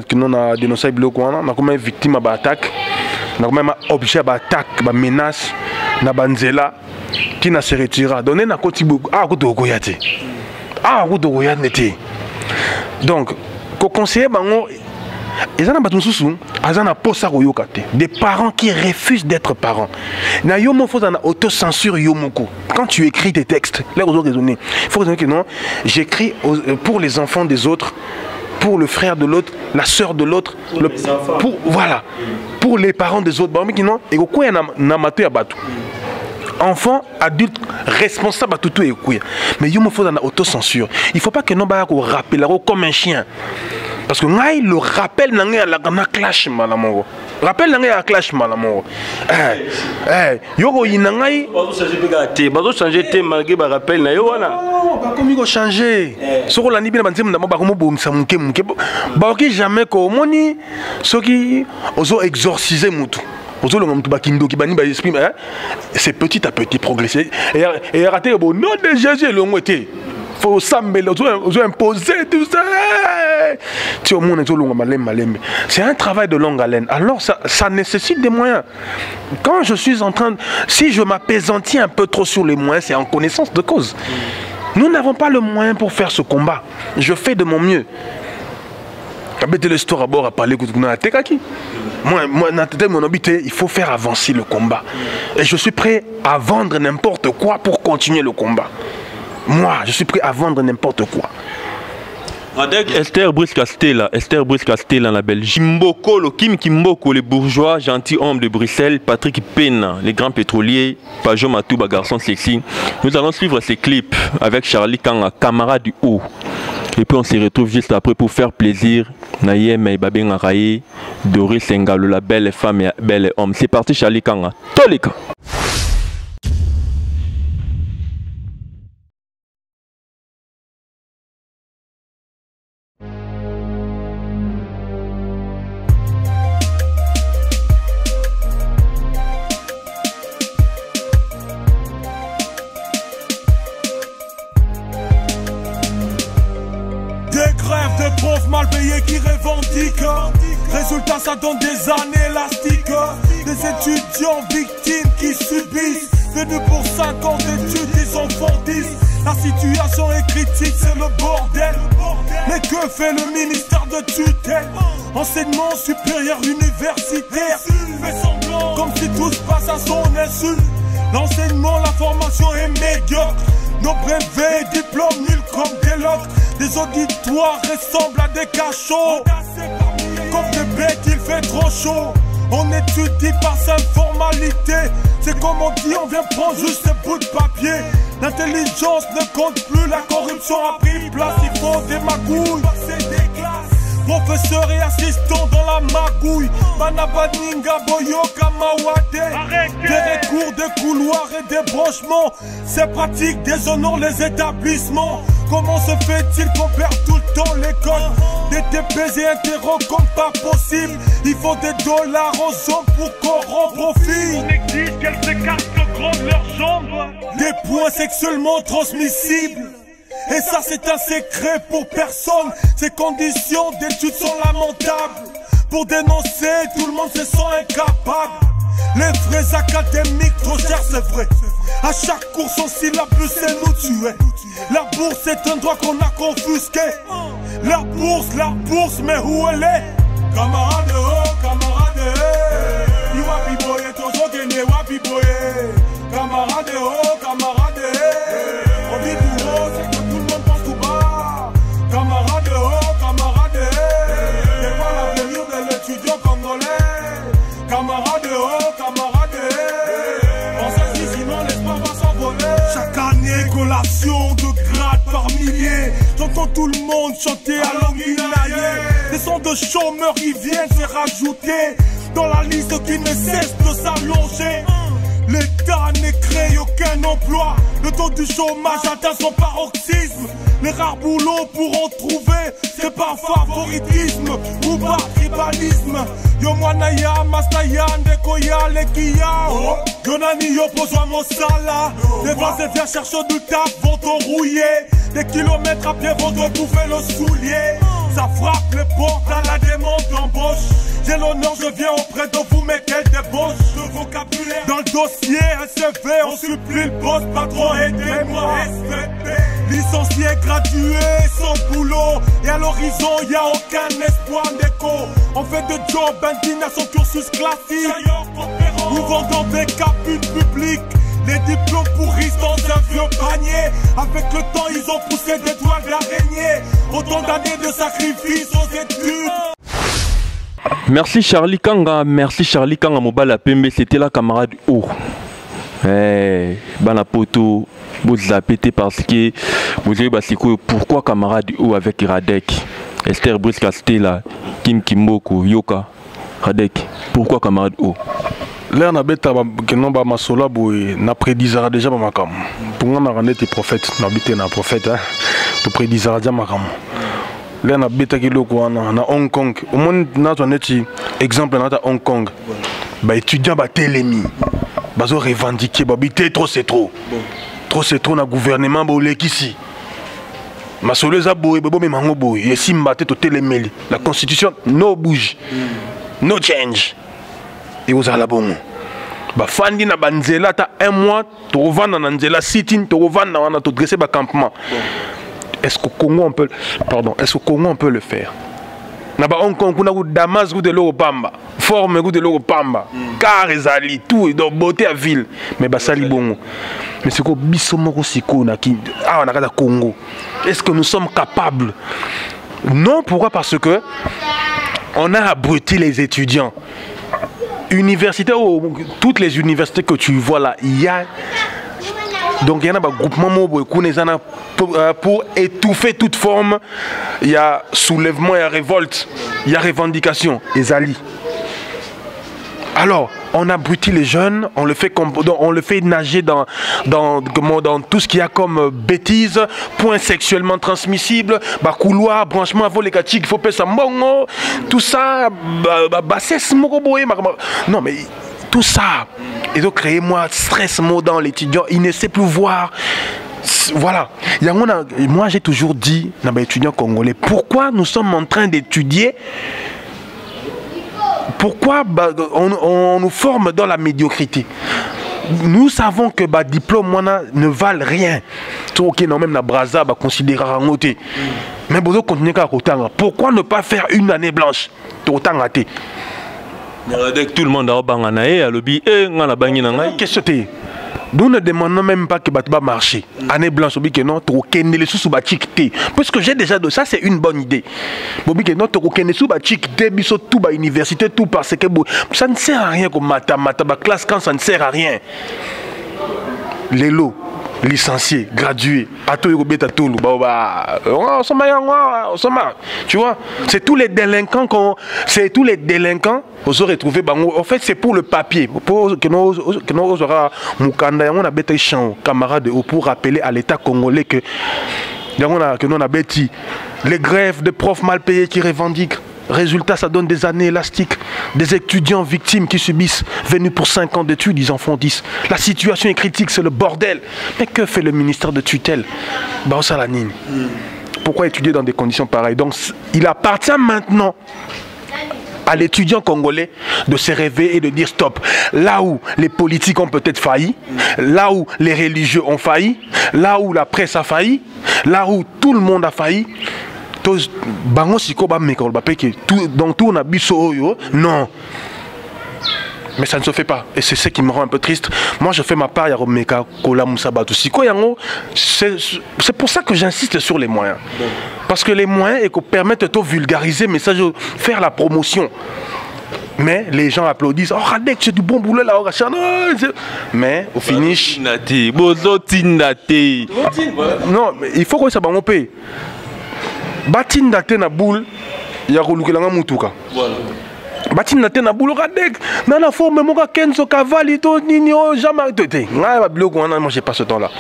[SPEAKER 2] qui nous a dénoncé Babilokwan, on a comme victime d'attaque, on a comme objet d'attaque, de menace, na banzela, qui n'a se retiré. Donné na kotibu, ah kuto koyate, ah kuto koyate nete. Donc, ko conseiller bango, ils en ont battu sous, ils en ont posé des parents qui refusent d'être parents. Na yomo faut en autocensure yomoko. Quand tu écris des textes, là vous raisonner. Il faut raisonner que non, j'écris pour les enfants des autres, pour le frère de l'autre, la sœur de l'autre, pour voilà, pour les parents des autres. Bah mais non, et quoi na maté abatu. Enfants, adultes, responsables à tout et quoi. Mais il faut en autocensure. Il ne faut pas que nous rappelions comme un chien. Parce que le rappel n'a pas clash malamoro. Rappel n'a pas clash malamoro. Yoko inangai.
[SPEAKER 4] Bazo changer thème malgré ba rappel na yo wana.
[SPEAKER 2] Ba comme il changer. Soko la nibi na banzem na ba comme bom samuke muke. Ba ki jamais ko moni soki ozo exorciser mutu. C'est petit à petit progresser. Et rater au nom de Jésus, le mot était. Il faut imposer tout ça. C'est un travail de longue haleine. Alors ça nécessite des moyens. Quand je suis en train, si je m'apaisantis un peu trop sur les moyens, c'est en connaissance de cause. Nous n'avons pas le moyen pour faire ce combat. Je fais de mon mieux. L'histoire à bord à parler il faut faire avancer le combat. Et je suis prêt à vendre n'importe quoi pour continuer le combat. Moi, je suis prêt à vendre n'importe quoi.
[SPEAKER 1] Avec Esther Brice Castella la Belgique. Kimboko, le Kim Kimboko, les bourgeois, gentilshommes de Bruxelles, Patrick Pena, les grands pétroliers, Pajo Matouba, garçon sexy. Nous allons suivre ces clips avec Charlie Kanga, camarade du haut. Et puis on se retrouve juste après pour faire plaisir. Nayem et Babé Ngaraye, Doris Ngalo, la belle femme et belle homme. C'est parti Charlie Kanga. Tolika.
[SPEAKER 5] De pauvres mal payés qui revendiquent. Résultat, ça donne des années élastiques. Des étudiants victimes qui subissent. Venus pour 5 ans d'études, ils en font 10. La situation est critique, c'est le bordel. Mais que fait le ministère de tutelle? Enseignement supérieur universitaire fait semblant comme si tout se passe à son insu. L'enseignement, la formation est médiocre. Nos brevets et diplômes nuls comme des loques. Des auditoires ressemblent à des cachots. Comme des bêtes, il fait trop chaud. On étudie par simple formalité. C'est comme on dit, on vient prendre juste ces bouts de papier. L'intelligence ne compte plus, la corruption a pris place. Il faut des magouilles. Professeurs et assistants dans la magouille. Manabaninga, Boyoka, Mawate. Des cours, des couloirs et des branchements. Ces pratiques déshonorent les établissements. Comment se fait-il qu'on perd tout le temps l'école? Des TP et interro comme pas possible. Il faut des dollars aux hommes pour qu'on profite. On exige qu'elles s'écartent le gros de leurs jambes. Des points sexuellement transmissibles. Et ça c'est un secret pour personne. Ces conditions d'études sont lamentables. Pour dénoncer, tout le monde se sent incapable. Les vrais académiques trop chers, c'est vrai. À chaque course on syllabus c'est nous tuer. La bourse est un droit qu'on a confisqué. La bourse, mais où elle est? Camarade, oh, camarade, eh. Iwapi boye, toujours gagné, wapi boye. Camarade, oh, camarade, eh. On dit tout haut, c'est que tout le monde pense tout bas. Camarade, oh, camarade, eh. C'est pas l'avenir de l'étudiant congolais. Camarade, oh, camarade, eh. On s'agit sinon l'espoir va s'envoler. Chaque année, collation de grade par milliers. J'entends tout le monde chanter à l'anguinaillé. Des sons de chômeurs qui viennent se rajouter dans la liste qui ne cesse de s'allonger. L'État n'est créé aucun emploi. Le taux du chômage atteint son paroxysme. Les rares boulots pour en trouver, c'est par favoritisme ou par tribalisme. Yo mwanaya, masaya, ndekoya, lekia. Yonani yo poswa mosala. Les vents et viens chercher du taf vont t'enrouiller. Des kilomètres à pied vont te bouffer le soulier. Ça frappe les portes à la demande d'embauche. J'ai l'honneur, je viens auprès de vous, mais quelle débauche de vocabulaire. Dans le dossier SFV, on supplie le boss, patron, aidez-moi. SVP, licencié, gradué, sans boulot. Et à l'horizon, y a aucun espoir d'écho. On fait de job indignation cursus classique. Nous vendons des capules publiques. Les diplômes pourrissent dans un vieux panier. Avec le temps, ils ont poussé des doigts d'araignée. Autant d'années de sacrifices aux études.
[SPEAKER 1] Merci Charlie Kanga, Mobala Pembe, c'était la camarade O. Banapoto, vous zapété parce que vous avez basiko pourquoi camarade O avec Radek, Esther Briska Stella, Kim Kimboko, Yoka, Radek, pourquoi camarade O?
[SPEAKER 2] Là, on a bêta que non ba masola boy na prédisera déjà ba makam. Pour moi, on a été prophète, on a bêté na prophète, hein. Tu prédisera déjà makam. Là, on a bêta que loko na Hong Kong. Au moins, na ton exemple na Hong Kong. Bah étudiant ba télémi, bazo revendiquer, ba bité trop c'est trop. Trop c'est trop na gouvernement ba oleki ici. Masolo za boy, bo me mango boy. Et si mbaté to télémeli, la constitution no bouge, no change. Et vous allez bon. Bah fandi na banzela ta un mois, tu revends na nzela sitting, tu revends na tu dresser ba campement. Est-ce qu'au Congo on peut, pardon, est-ce qu'au Congo on peut le faire? Na ba Hong Kong kuna ku Damas ku de l'Europamba, forme ku de l'Europamba, car ezali tout et donc beauté à ville, mais ba sali bongo. Mais c'est ko biso moko siko na ki ah na kata Congo. Est-ce que nous sommes capables? Non, pourquoi? Parce que on a abruti les étudiants. Université, toutes les universités que tu vois là, il y a donc il y a un groupement pour étouffer toute forme. Il y a soulèvement, il y a révolte, il y a revendication, les alliés. Alors, on abrutit les jeunes, on le fait nager dans tout ce qu'il y a comme bêtises, points sexuellement transmissibles, couloir, branchement, vol les il faut payer ça, tout ça, non mais tout ça, et donc créer moi stress dans l'étudiant, il ne sait plus voir. Voilà, moi j'ai toujours dit, dans les étudiants congolais, pourquoi nous sommes en train d'étudier? Pourquoi on nous forme dans la médiocrité? Nous savons que les diplômes ne valent rien. Même la Braza considérer en côté. Mais vous continuez à côté. Pourquoi ne pas faire une année blanche? Autant raté.
[SPEAKER 1] Tout le monde a banganaé à lobby et on a bangé dans la
[SPEAKER 2] question. Nous ne demandons même pas que va marcher. Année blanche, que non, les sous parce que j'ai déjà de ça, c'est une bonne idée. Bobi que non, tout bas université, tout parce que ça ne sert à rien comme mata classe quand ça ne sert à rien. Les lots. Licenciés, gradués, tu vois, c'est tous les délinquants vous aurez trouvé. En fait, c'est pour le papier, pour que nous aura Mukanda, on a bêté champ, camarades, pour rappeler à l'État congolais que nous a bêti les grèves de profs mal payés qui revendiquent. Résultat, ça donne des années élastiques. Des étudiants victimes qui subissent, venus pour 5 ans d'études, ils en font 10. La situation est critique, c'est le bordel. Mais que fait le ministère de tutelle? Pourquoi étudier dans des conditions pareilles? Donc, il appartient maintenant à l'étudiant congolais de se réveiller et de dire stop. Là où les politiques ont peut-être failli, là où les religieux ont failli, là où la presse a failli, là où tout le monde a failli, donc tout on a non, mais ça ne se fait pas et c'est ce qui me rend un peu triste. Moi je fais ma part, c'est pour ça que j'insiste sur les moyens, parce que les moyens permettent de vulgariser mais ça faire la promotion. Mais les gens applaudissent. Oh, Radek, c'est du bon boulot là. Mais au finish. Non, mais il faut que ça va paye. Batin date na boule, ya kolukelanga mutuka. Voilà. Batin date na boule Radek, na la forme moka kenzo cavali to nini o jamais tete. Moi j'ai pas ce temps là.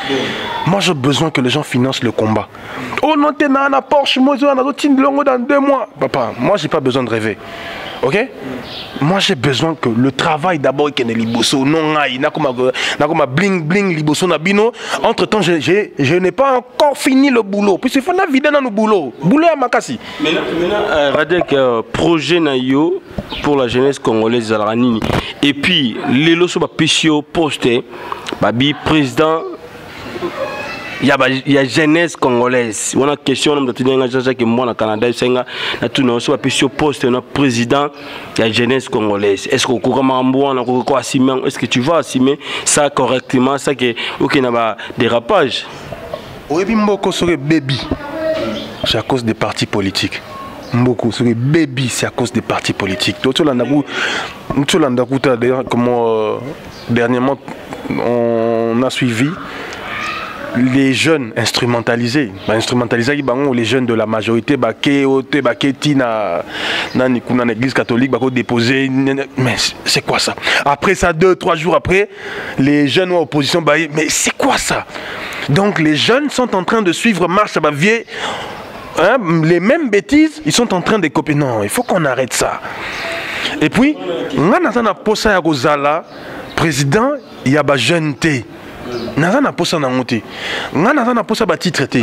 [SPEAKER 2] Moi j'ai besoin que les gens financent le combat. Oh non t'es na Porsche, moi j'ai un longo dans 2 mois. Papa, moi j'ai pas besoin de rêver. Ok? Moi j'ai besoin que le travail d'abord est liboso. Non, nakoma bling bling liboso na bino. Entre temps, je n'ai pas encore fini le boulot. Puis il faut la vider dans le boulot. Boulot à Makassi.
[SPEAKER 4] Maintenant, Radek, projet na yo pour la jeunesse congolaise à la Nini. Et puis, les lots sur Pissio posté, Babi président. Il y a jeunesse congolaise. On a une question, on a que moi au Canada, on poste un président, il y a jeunesse congolaise. Est-ce que tu vas assumer ça correctement, ça que il y a des dérapages?
[SPEAKER 2] Oui, Mboko serait baby. C'est à cause des partis politiques. Mboko serait baby, c'est à cause des partis politiques. D'ailleurs, comment dernièrement on a suivi les jeunes instrumentalisés, les jeunes de la majorité, dans l'église catholique, déposer. Mais c'est quoi ça? Après ça, 2-3 jours après, les jeunes en opposition, mais c'est quoi ça? Donc les jeunes sont en train de suivre marche à vieille. Hein, les mêmes bêtises, ils sont en train de copier. Non, il faut qu'on arrête ça. Et puis, on a posé à Gozala, président, il y a des jeunes. Naza na posa na ngote nga naza na posa ba titre te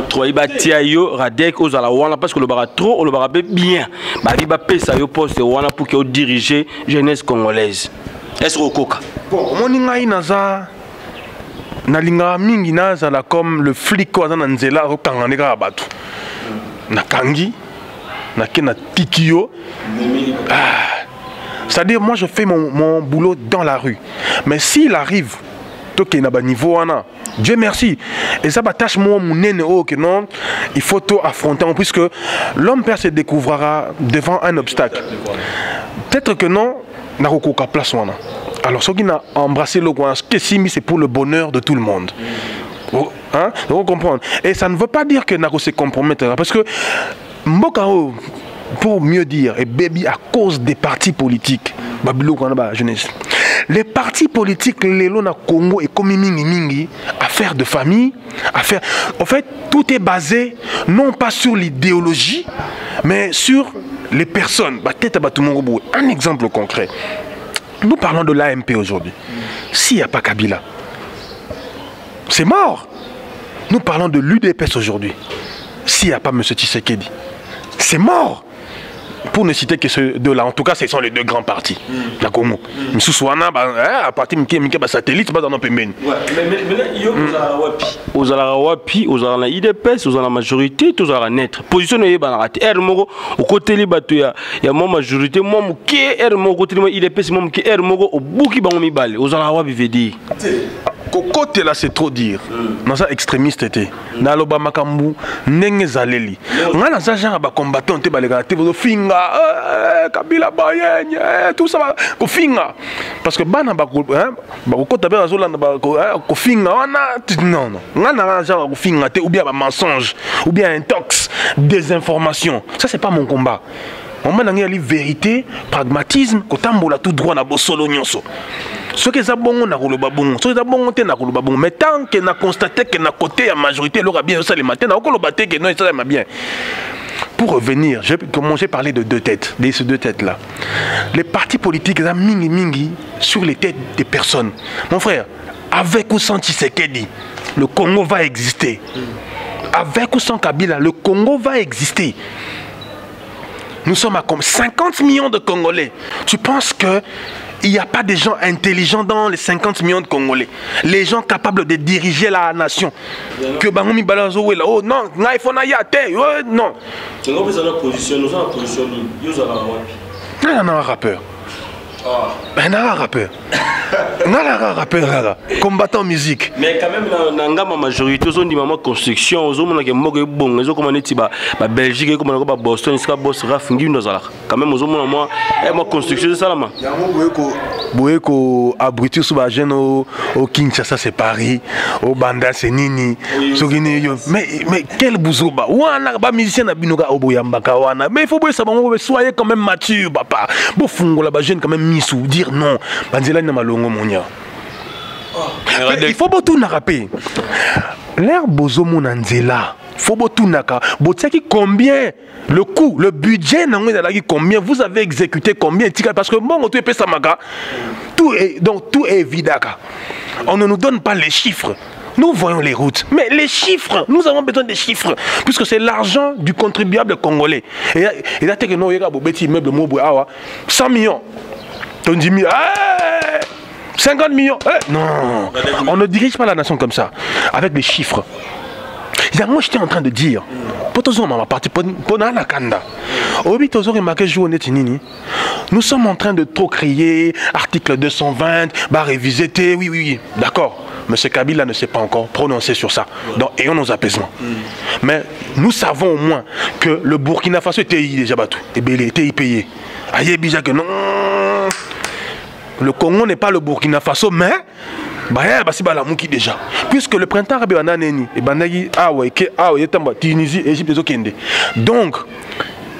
[SPEAKER 4] trop ibatia yo Radek ozala wana parce que le bara trop le bara bien ba ba pesa yo poste wana pour que diriger jeunesse congolaise. Est-ce que koka
[SPEAKER 2] bon moni ngai naza na linga mingi naza la comme le flic ko na nzela ro kangandeka batu na kangi na kena tikio c'est-à-dire, moi je fais mon boulot dans la rue. Mais s'il arrive, niveau, Dieu merci. Et ça tâche moi que non, il faut tout affronter. Puisque l'homme père se découvrira devant un obstacle. Peut-être que non, n'a pas place. Alors, ce qui n'a embrassé le coin, c'est pour le bonheur de tout le monde. Hein? Vous comprenez? Et ça ne veut pas dire que Nako se compromettra. Parce que Mbokao, pour mieux dire, et baby à cause des partis politiques, jeunesse. Les partis politiques, les lois Congo et comme mingi, affaire de famille, affaire. En fait, tout est basé non pas sur l'idéologie, mais sur les personnes. Un exemple concret. Nous parlons de l'AMP aujourd'hui. S'il n'y a pas Kabila, c'est mort. Nous parlons de l'UDPS aujourd'hui. S'il n'y a pas M. Tshisekedi, c'est mort. Pour ne citer que ceux deux-là, en tout cas, ce sont les deux grands partis. La Congo. Moussouana, à partir de satellite, c'est pas dans nos pays.
[SPEAKER 4] Aux Alawapi, aux Alana IDPS, aux Alana majorité, aux Alana net. Positionné, Ermogo, au côté des bateaux, il y a mon majorité, moi, qui est Ermogo, côté de IDPS, moi, qui est Ermogo, au bout qui va me baler. Aux Alawapi, veut dire.
[SPEAKER 2] Côté là, c'est trop dire. Dans ça, extrémiste était. Dans le Bamakambu, Nenge Zaleli. On a ça, genre, combattant, te balega, te finga, Kabila Bayen, tout ça, finga. Parce que Bana Bako, côté de la zone, finga, non, non. On a genre, finga, ou bien un mensonge, ou bien un tox, désinformation. Ça, c'est pas mon combat. On m'a donné la vérité, pragmatisme, kotambola tout droit na bosolo nyonso. Ce que ça bon na koloba bon, ce que ça bon te na koloba bon, mais tant que na constaté que na côté la majorité l'aura bien ça les matins, na koloba te que non ça m'a bien. Pour revenir, j'ai parlé de deux têtes, de ces deux têtes là. Les partis politiques là mingi sur les têtes des personnes. Mon frère, avec ou sans Tshisekedi, le Congo va exister. Avec ou sans Kabila, le Congo va exister. Nous sommes à comme 50 millions de Congolais. Tu penses qu'il n'y a pas des gens intelligents dans les 50 millions de Congolais? Les gens capables de diriger la nation. Que Bangomi Balazo, oh non, non.
[SPEAKER 4] Nous sommes en position, nous sommes
[SPEAKER 2] un rappeur. Un rappeur. Un rappeur. Combattant musique.
[SPEAKER 4] Mais quand même, dans la majorité, ils ont dit maman construction, ils ont dit que bon, ils ont commandé la Belgique, ils ont commandé Boston, ils ont boss Rafingi, quand même, ils ont dit moi construction, c'est ça là.
[SPEAKER 2] Bouyeko abruti sous la gêne au Kinshasa, c'est Paris, au Banda, c'est Nini. Mais quel bouzouba? Ouana, ba musicien na binoga au Boyambaka wana. Mais il faut savoir, soyez quand même mature, papa. Bon fungo la jeune quand même misou, dire non. Banzela na malongo monia. Il faut beaucoup tout narraper. L'air bozo monanzela. Fobo Tunaka, Botsaki, combien le coût, le budget, combien vous avez exécuté, combien, parce que bon, tout est Pesamaga, tout est vidaka. On ne nous donne pas les chiffres. Nous voyons les routes, mais les chiffres, nous avons besoin des chiffres, puisque c'est l'argent du contribuable congolais. Et là, tu as 100 millions, 50 millions. Non, on ne dirige pas la nation comme ça, avec des chiffres. Moi, j'étais en train de dire, nous sommes en train de trop crier, article 220, réviser, oui, d'accord. M. Kabila ne s'est pas encore prononcé sur ça. Donc, ayons nos apaisements. Mais nous savons au moins que le Burkina Faso était déjà battu. Et bien, il était payé. Aïe, déjà que non. Le Congo n'est pas le Burkina Faso, mais déjà. Puisque le printemps Tunisie, Égypte, donc,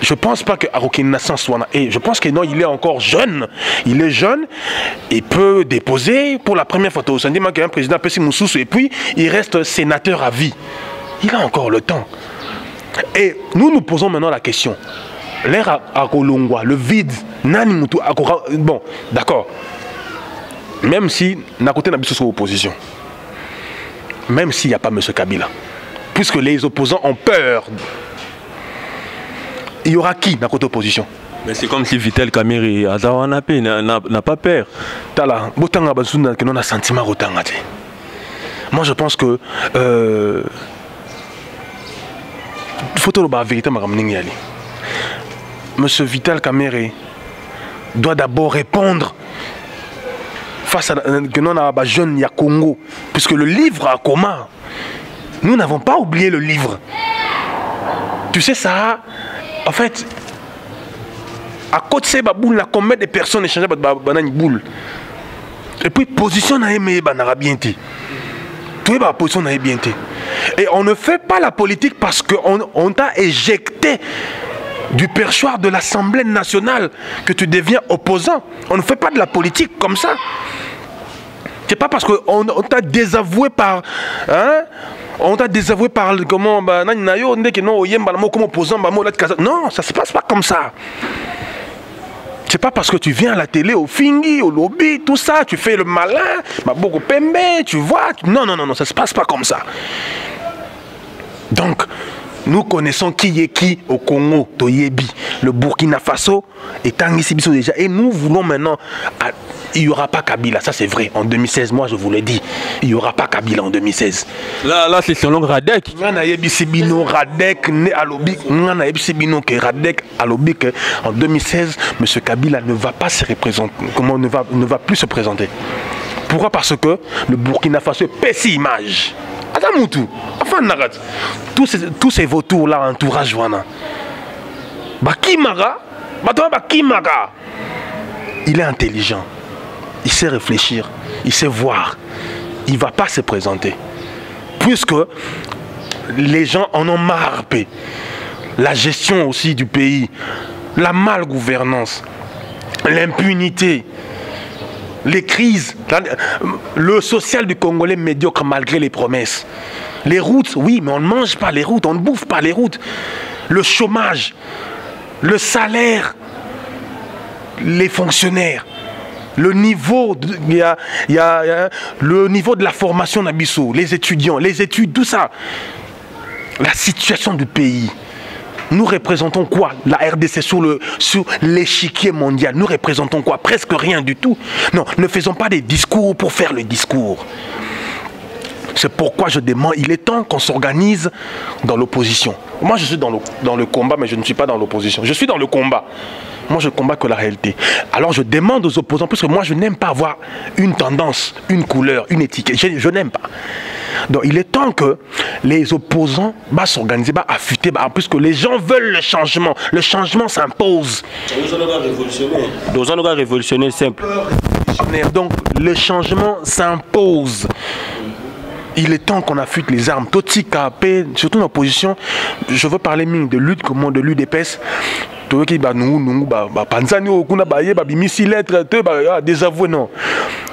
[SPEAKER 2] je ne pense pas que Arokina soit. Et je pense que non, il est encore jeune. Il est jeune. Il peut déposer pour la première fois. Au sentiment qu'il y a un président Pessi Moussoussou et puis il reste sénateur à vie. Il a encore le temps. Et nous nous posons maintenant la question. L'ère à Kolongwa, le vide, bon, d'accord. Même si Nakote n'a pas de opposition. Même s'il n'y a pas M. Kabila. Puisque les opposants ont peur. Il y aura qui dans côté opposition?
[SPEAKER 1] Mais c'est comme si Vital Kamerhe n'a pas peur.
[SPEAKER 2] Moi je pense que faut la vérité. Monsieur Vital Kamerhe doit d'abord répondre face à que jeune ya Congo, puisque le livre a coma. Nous n'avons pas oublié le livre. Tu sais ça. En fait, à côté de boule, combien de personnes échangent une boule? Et puis, position n'a aimé, bien dit. Tout est position n'a bien dit. Et on ne fait pas la politique parce qu'on t'a éjecté du perchoir de l'Assemblée nationale que tu deviens opposant. On ne fait pas de la politique comme ça. C'est pas parce qu'on t'a désavoué par... Hein? On t'a désavoué par comment comme opposant. Non, ça se passe pas comme ça. C'est pas parce que tu viens à la télé, au Fingi, au lobby, tout ça, tu fais le malin, beaucoup pembe, tu vois. Non, ça se passe pas comme ça. Donc, nous connaissons qui est qui au Congo, Toyebi, le Burkina Faso est ici déjà. Et nous voulons maintenant, il n'y aura pas Kabila, ça c'est vrai. En 2016, moi je vous l'ai dit, il n'y aura pas Kabila en 2016.
[SPEAKER 1] Là c'est selon Radek.
[SPEAKER 2] Radek, en 2016, M. Kabila ne va pas se représenter, ne va plus se présenter. Pourquoi? Parce que le Burkina Faso est pessi image. Enfin, tous ces vautours-là, entourage, voilà. Il est intelligent, il sait réfléchir, il sait voir. Il ne va pas se présenter. Puisque les gens en ont marre. La gestion aussi du pays, la malgouvernance, l'impunité, les crises, le social du Congolais médiocre malgré les promesses. Les routes, oui, mais on ne mange pas les routes, on ne bouffe pas les routes. Le chômage, le salaire, les fonctionnaires, le niveau de, le niveau de la formation d'Abisso, les étudiants, les études, tout ça. La situation du pays. Nous représentons quoi? La RDC sur l'échiquier mondial. Nous représentons quoi? Presque rien du tout. Non, ne faisons pas des discours pour faire le discours. C'est pourquoi je demande, il est temps qu'on s'organise dans l'opposition. Moi, je suis dans le combat, mais je ne suis pas dans l'opposition. Je suis dans le combat. Moi, je combats que la réalité. Alors, je demande aux opposants, parce que moi, je n'aime pas avoir une tendance, une couleur, une étiquette. Je n'aime pas. Donc, il est temps que les opposants s'organisent, affûter, puisque les gens veulent le changement. Le changement s'impose.
[SPEAKER 4] Nous allons révolutionner simple.
[SPEAKER 2] Donc, le changement s'impose. Il est temps qu'on affûte les armes. Toti Kapé, surtout dans l'opposition, je veux parler de lutte, comment de l'UDPS. Désavoué, non.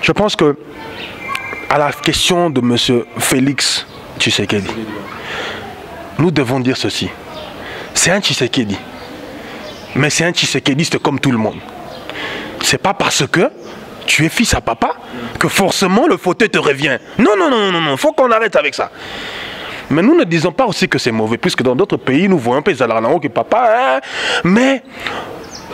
[SPEAKER 2] Je pense que à la question de M. Félix Tshisekedi, nous devons dire ceci. C'est un Tshisekedi. Mais c'est un Tshisekediste comme tout le monde. C'est pas parce que tu es fils à papa que forcément le fauteuil te revient. Non, non, non, non, non, faut qu'on arrête avec ça. Mais nous ne disons pas aussi que c'est mauvais, puisque dans d'autres pays, nous voyons un peu que papa, hein, mais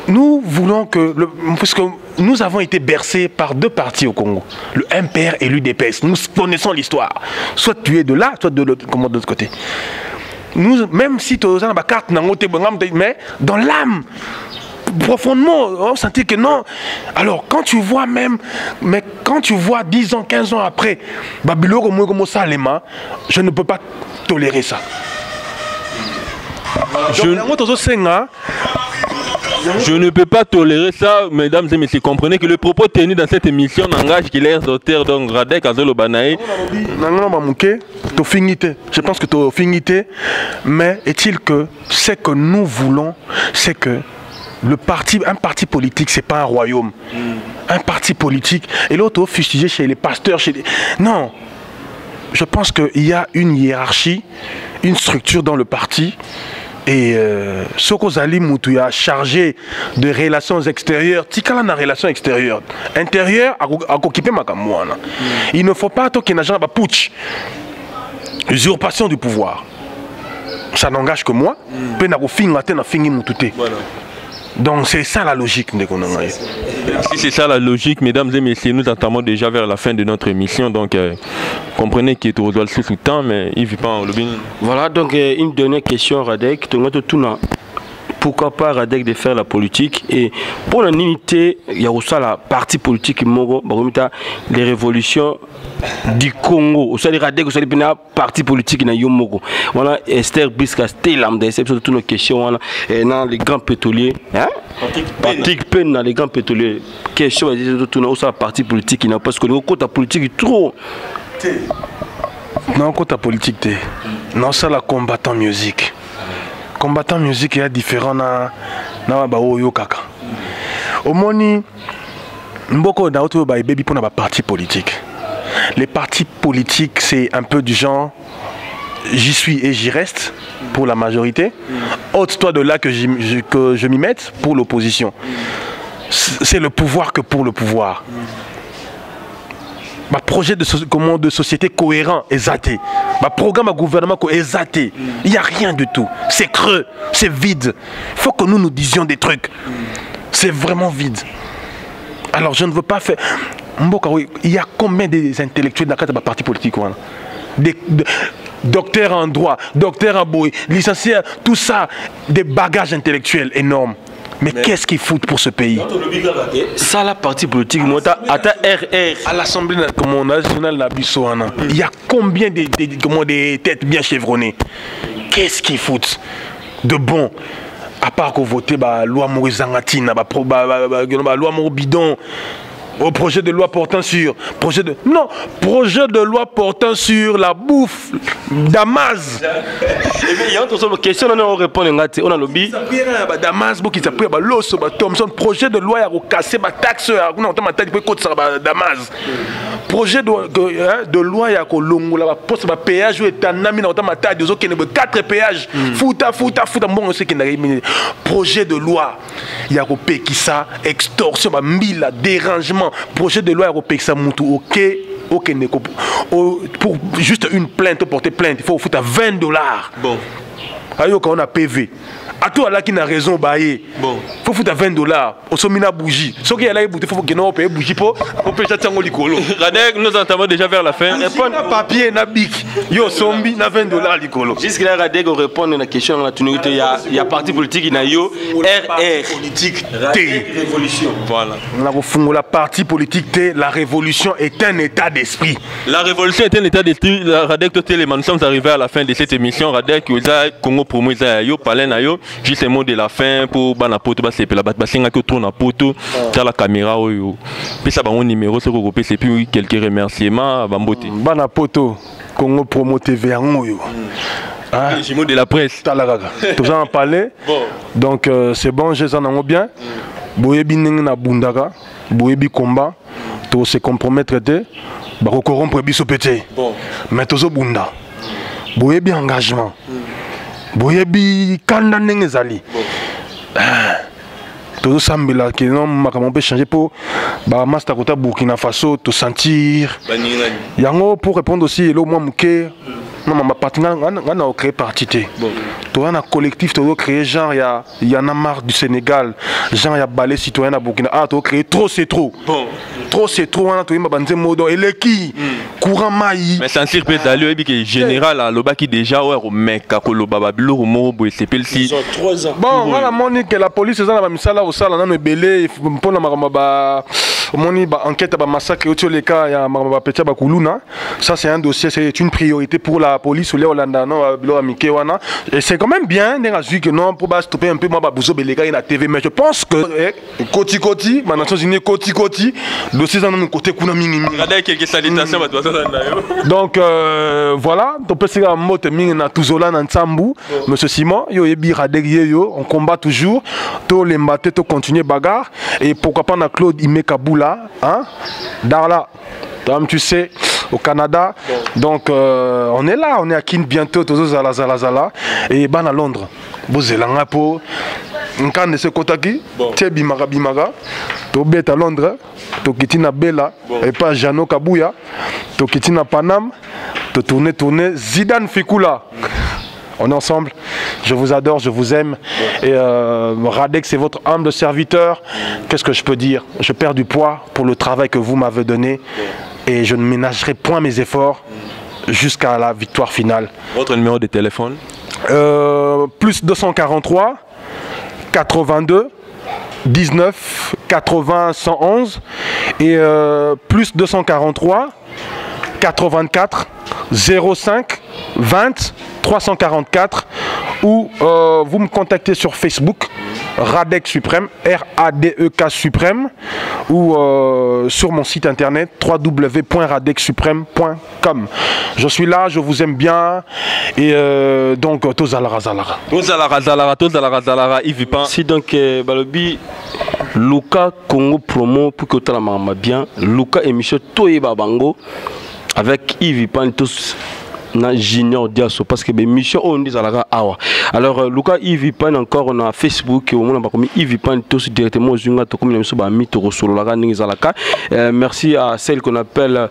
[SPEAKER 2] nous voulons que, puisque nous avons été bercés par deux partis au Congo, le MPR et l'UDPS. Nous connaissons l'histoire. Soit tu es de là, soit de l'autre côté. Nous, même si tu as ma carte, mais dans l'âme, profondément, on sentit que non. Alors, quand tu vois même, mais quand tu vois 10 ans, 15 ans après, je ne peux pas tolérer ça.
[SPEAKER 1] Je ne peux pas tolérer ça, mesdames et messieurs. Comprenez que le propos tenu dans cette émission n'engage que les auteurs, donc Radek Azolo Banaï.
[SPEAKER 2] Je pense que tu as finité, mais est-il que ce que nous voulons, c'est que un parti politique, c'est pas un royaume. Un parti politique, et l'autre fustigé chez les pasteurs, non. Je pense qu'il y a une hiérarchie, une structure dans le parti. Et Soko Zali Moutouya chargé de relations extérieures, Tikala na relations extérieures. Intérieures, à occuper ma kamouana. Il ne faut pas qu'il y ait un putsch, usurpation du pouvoir. Ça n'engage que moi. Donc c'est ça la logique.
[SPEAKER 1] Si c'est ça la logique, mesdames et messieurs, nous entamons déjà vers la fin de notre émission. Donc comprenez qu'il est au doigt sous temps, mais il ne vit pas en lobby.
[SPEAKER 4] Voilà, donc une dernière question, Radek. Pourquoi pas Radek de faire la politique? Et pour l'unité, il y a aussi la partie politique, les révolutions du Congo. Aussi les Radek, aussi les parti politique na Yomogo. Voilà, Esther Briska, Stelam, des toutes nos questions dans les grands pétroliers. Patrick Pen dans les grands pétroliers. Question, tout aussi la partie politique, parce que nous côté politique trop.
[SPEAKER 2] Non, côté politique, non, ça la combattant musique. Combattant musique est différent na baoyo kaka. Omoni mboko na auto ba baby pour na parti politique. Les partis politiques c'est un peu du genre j'y suis et j'y reste pour la majorité. Ôte-toi de là que je m'y mette pour l'opposition. C'est le pouvoir que pour le pouvoir. Ma projet de société cohérent est zaté. Ma programme à gouvernement est zaté. Il n'y a rien du tout. C'est creux, c'est vide. Il faut que nous disions des trucs. C'est vraiment vide. Alors je ne veux pas faire... Il y a combien d'intellectuels dans le parti politique? Des docteurs en droit, docteurs en boy, licenciés, tout ça, des bagages intellectuels énormes. Mais qu'est-ce qu'ils foutent pour ce pays?
[SPEAKER 4] Ça, la partie politique,
[SPEAKER 2] à l'Assemblée nationale, il y a combien de têtes bien chevronnées? Qu'est-ce qu'ils foutent de bon? À part qu'on vote la loi Morizangatine, la loi Morbidon, au projet de loi portant sur projet de loi portant sur la bouffe Damas.
[SPEAKER 4] Il y a une question on répond on a lobby
[SPEAKER 2] Damas qui s'appelle l'os Thomson projet de loi à casser ma taxe Damas. Projet de loi à kolongola poste ba péage et tanami na otama ta des autres 4 péages futa bon ce qui n'a projet de loi ya ko pekisa extorsion ba mila dérangement projet de loi européen ça moutou ok pour juste une plainte porter plainte il faut foutre à $20
[SPEAKER 1] bon
[SPEAKER 2] ayo quand on a PV à toi là qui n'a raison bailler
[SPEAKER 1] bon
[SPEAKER 2] faut foutre à $20 au somina bougie ce qui est là il faut que nous payer bougie pour on peut jeter en licolo
[SPEAKER 1] Radek nous entamons déjà vers la fin
[SPEAKER 2] répondre papier na bic yo sombi na $20 licolo
[SPEAKER 4] jusque là Radek on répond à la question la il y a parti politique na yo RR
[SPEAKER 2] politique
[SPEAKER 4] T révolution
[SPEAKER 1] voilà
[SPEAKER 2] on a la parti politique T la révolution est un état d'esprit
[SPEAKER 1] la révolution est un état d'esprit Radek nous sommes arrivés à la fin de cette émission Radek Congo promo yo parler na yo juste un mot de la fin pour banapoto ba sepela ba singa ko tourna poto dans la caméra oyo puis ça ba mon numéro c'est ko c'est puis quelques remerciements ba mbote
[SPEAKER 2] banapoto Congo Promo TV oyo
[SPEAKER 1] j'ai mot de la presse
[SPEAKER 2] talagaga tout en parler donc c'est bon je en nango bien boyebi ninga na bundaka boyebi combat to se compromettre te ba ko corrompre biso pété mais tozo bunda boyebi engagement boyebi kanda ndenge zali tout sambila que non makambo peut changer pour ba master kota Burkina Faso te sentir yango pour répondre aussi le moi muke non ma partenaire on a créé partité tu as un collectif tu as créé genre il y en a marre du Sénégal genre il y a balai citoyen à Burkina tu as créé trop c'est trop trop c'est trop on a tu banze modo et les qui courant maï
[SPEAKER 1] mais sentir peut d'aller que général à loba qui déjà ouais au mec à koloba babilo mo bo sepel si
[SPEAKER 4] 3 ans
[SPEAKER 2] bon voilà moni que la police ça la misala au sala na belé pour na ba moni ba enquête ba massacre au les cas ya ba petia ba kuluna ça c'est un dossier c'est une priorité pour la police ou les Hollanda non bilo amike wana et c'est quand même bien d'un vu que non pour ba stopper un peu moi ba bouzo belega na TV mais je pense que koti koti ma Nations Unies koti koti dossier dans mon côté kuna mingi
[SPEAKER 1] regardez quelques salutations ba toza na yo
[SPEAKER 2] donc voilà to pesi ga mote mingi na tuzola na Nsambu monsieur Simon yo yebi radeg yo on combat toujours to les mater to continuer bagarre et pourquoi pas na Claude Imekaboula hein Darla tu sais au Canada donc on est là on est à Kin bientôt tozo zala et ban à Londres bozelanga po nkande se kotaki te bimaga to bet à Londres to kitina Bella et pas Jano Kabuya to kitina Panam to tourner Zidane Fikula. On est ensemble, je vous adore, je vous aime. Et Radek, c'est votre humble serviteur. Qu'est-ce que je peux dire? Je perds du poids pour le travail que vous m'avez donné. Et je ne ménagerai point mes efforts jusqu'à la victoire finale.
[SPEAKER 1] Votre numéro de téléphone?
[SPEAKER 2] Plus 243 82 19 80 111 et plus 243 84 05 20 344 ou vous me contactez sur Facebook Radek Suprême RADEK Suprême ou sur mon site internet www.radeksupreme.com. Je suis là, je vous aime bien et donc tozalara
[SPEAKER 4] si donc balobi Luka Congo promo pour que tu la bien Luka émission Toyeba Bango avec Yves Pantos na Junior Diasso parce que mission on dit à awa alors Luka Yves Pan encore on a Facebook au moins comme Yves Pantos directement zunga to comme so ba mito solo la ningizalaka merci à celle qu'on appelle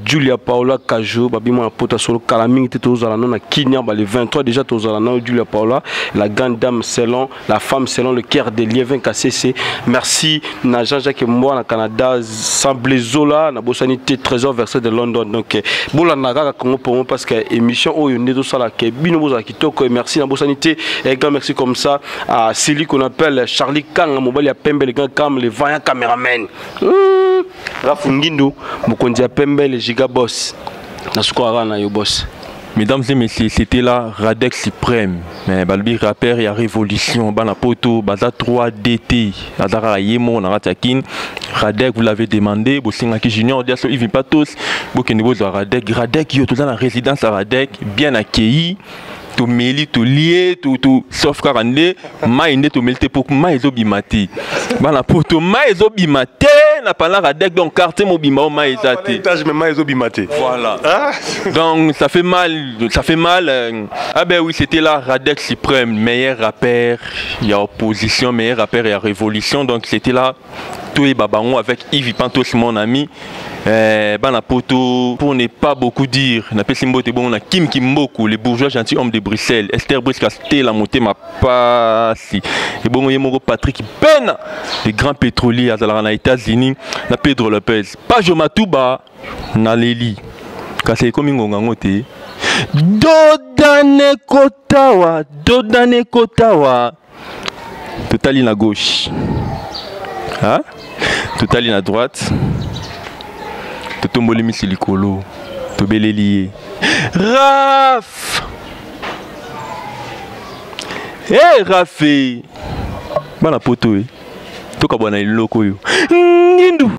[SPEAKER 4] Julia Paola Kajo babimo na pota solo kalaming te tozala na Kenya ba le 23 déjà tozala na Julia Paola la grande dame selon la femme selon le cœur des liens KCC merci na Jean-Jacques moi na Canada semblé zola na bosanité trésor versé de London donc bola na kaka Congo pour moi parce que émission oyo neto sala ke bino boza kitoko et merci na bosanité et grand merci comme ça à celui qu'on appelle Charlie Kang mobile ya pembe le grand cam le vaillant caméraman Rafungindo Mokondi a Pembe le giga boss. Na yo boss.
[SPEAKER 1] Mesdames et messieurs, c'était là Radek Suprême. Mais balbi rappeur y a révolution bana poto baza 3DT azara yemo na ratakin Radek vous l'avez demandé bosinga ki junior Diasso il vient pas tous bokeni bozo Radek yo tout dans la résidence à Radek bien accueilli to meli to lié to sauf 42 maïne to melte pour maïzo bimati bana poto maïzo bimate na pala Radek donc quartier mobima maïzate
[SPEAKER 2] étage mais maïzo bimate
[SPEAKER 1] voilà donc ça fait mal ah ben oui c'était là Radek Suprême meilleur rappeur il y a opposition meilleur rappeur il y a révolution donc c'était là Toye Babango avec Yves Pantos mon ami bana poto pour ne pas beaucoup dire na pesimbo te bon na Kim Kimboku les bourgeois gentilshommes de Bruxelles Esther Brisca la montée ma passi et bon yemoko Patrick Pena les grands pétroliers à la États-Unis na Pedro Lopez Pajo Matuba na Leli kasi comme ngonga ngote Dodane Kotawa totali na gauche hein totali na droite totomboli misilikolo tobeleli Raf Rafé bana poto toka bwana iloko yo ngindu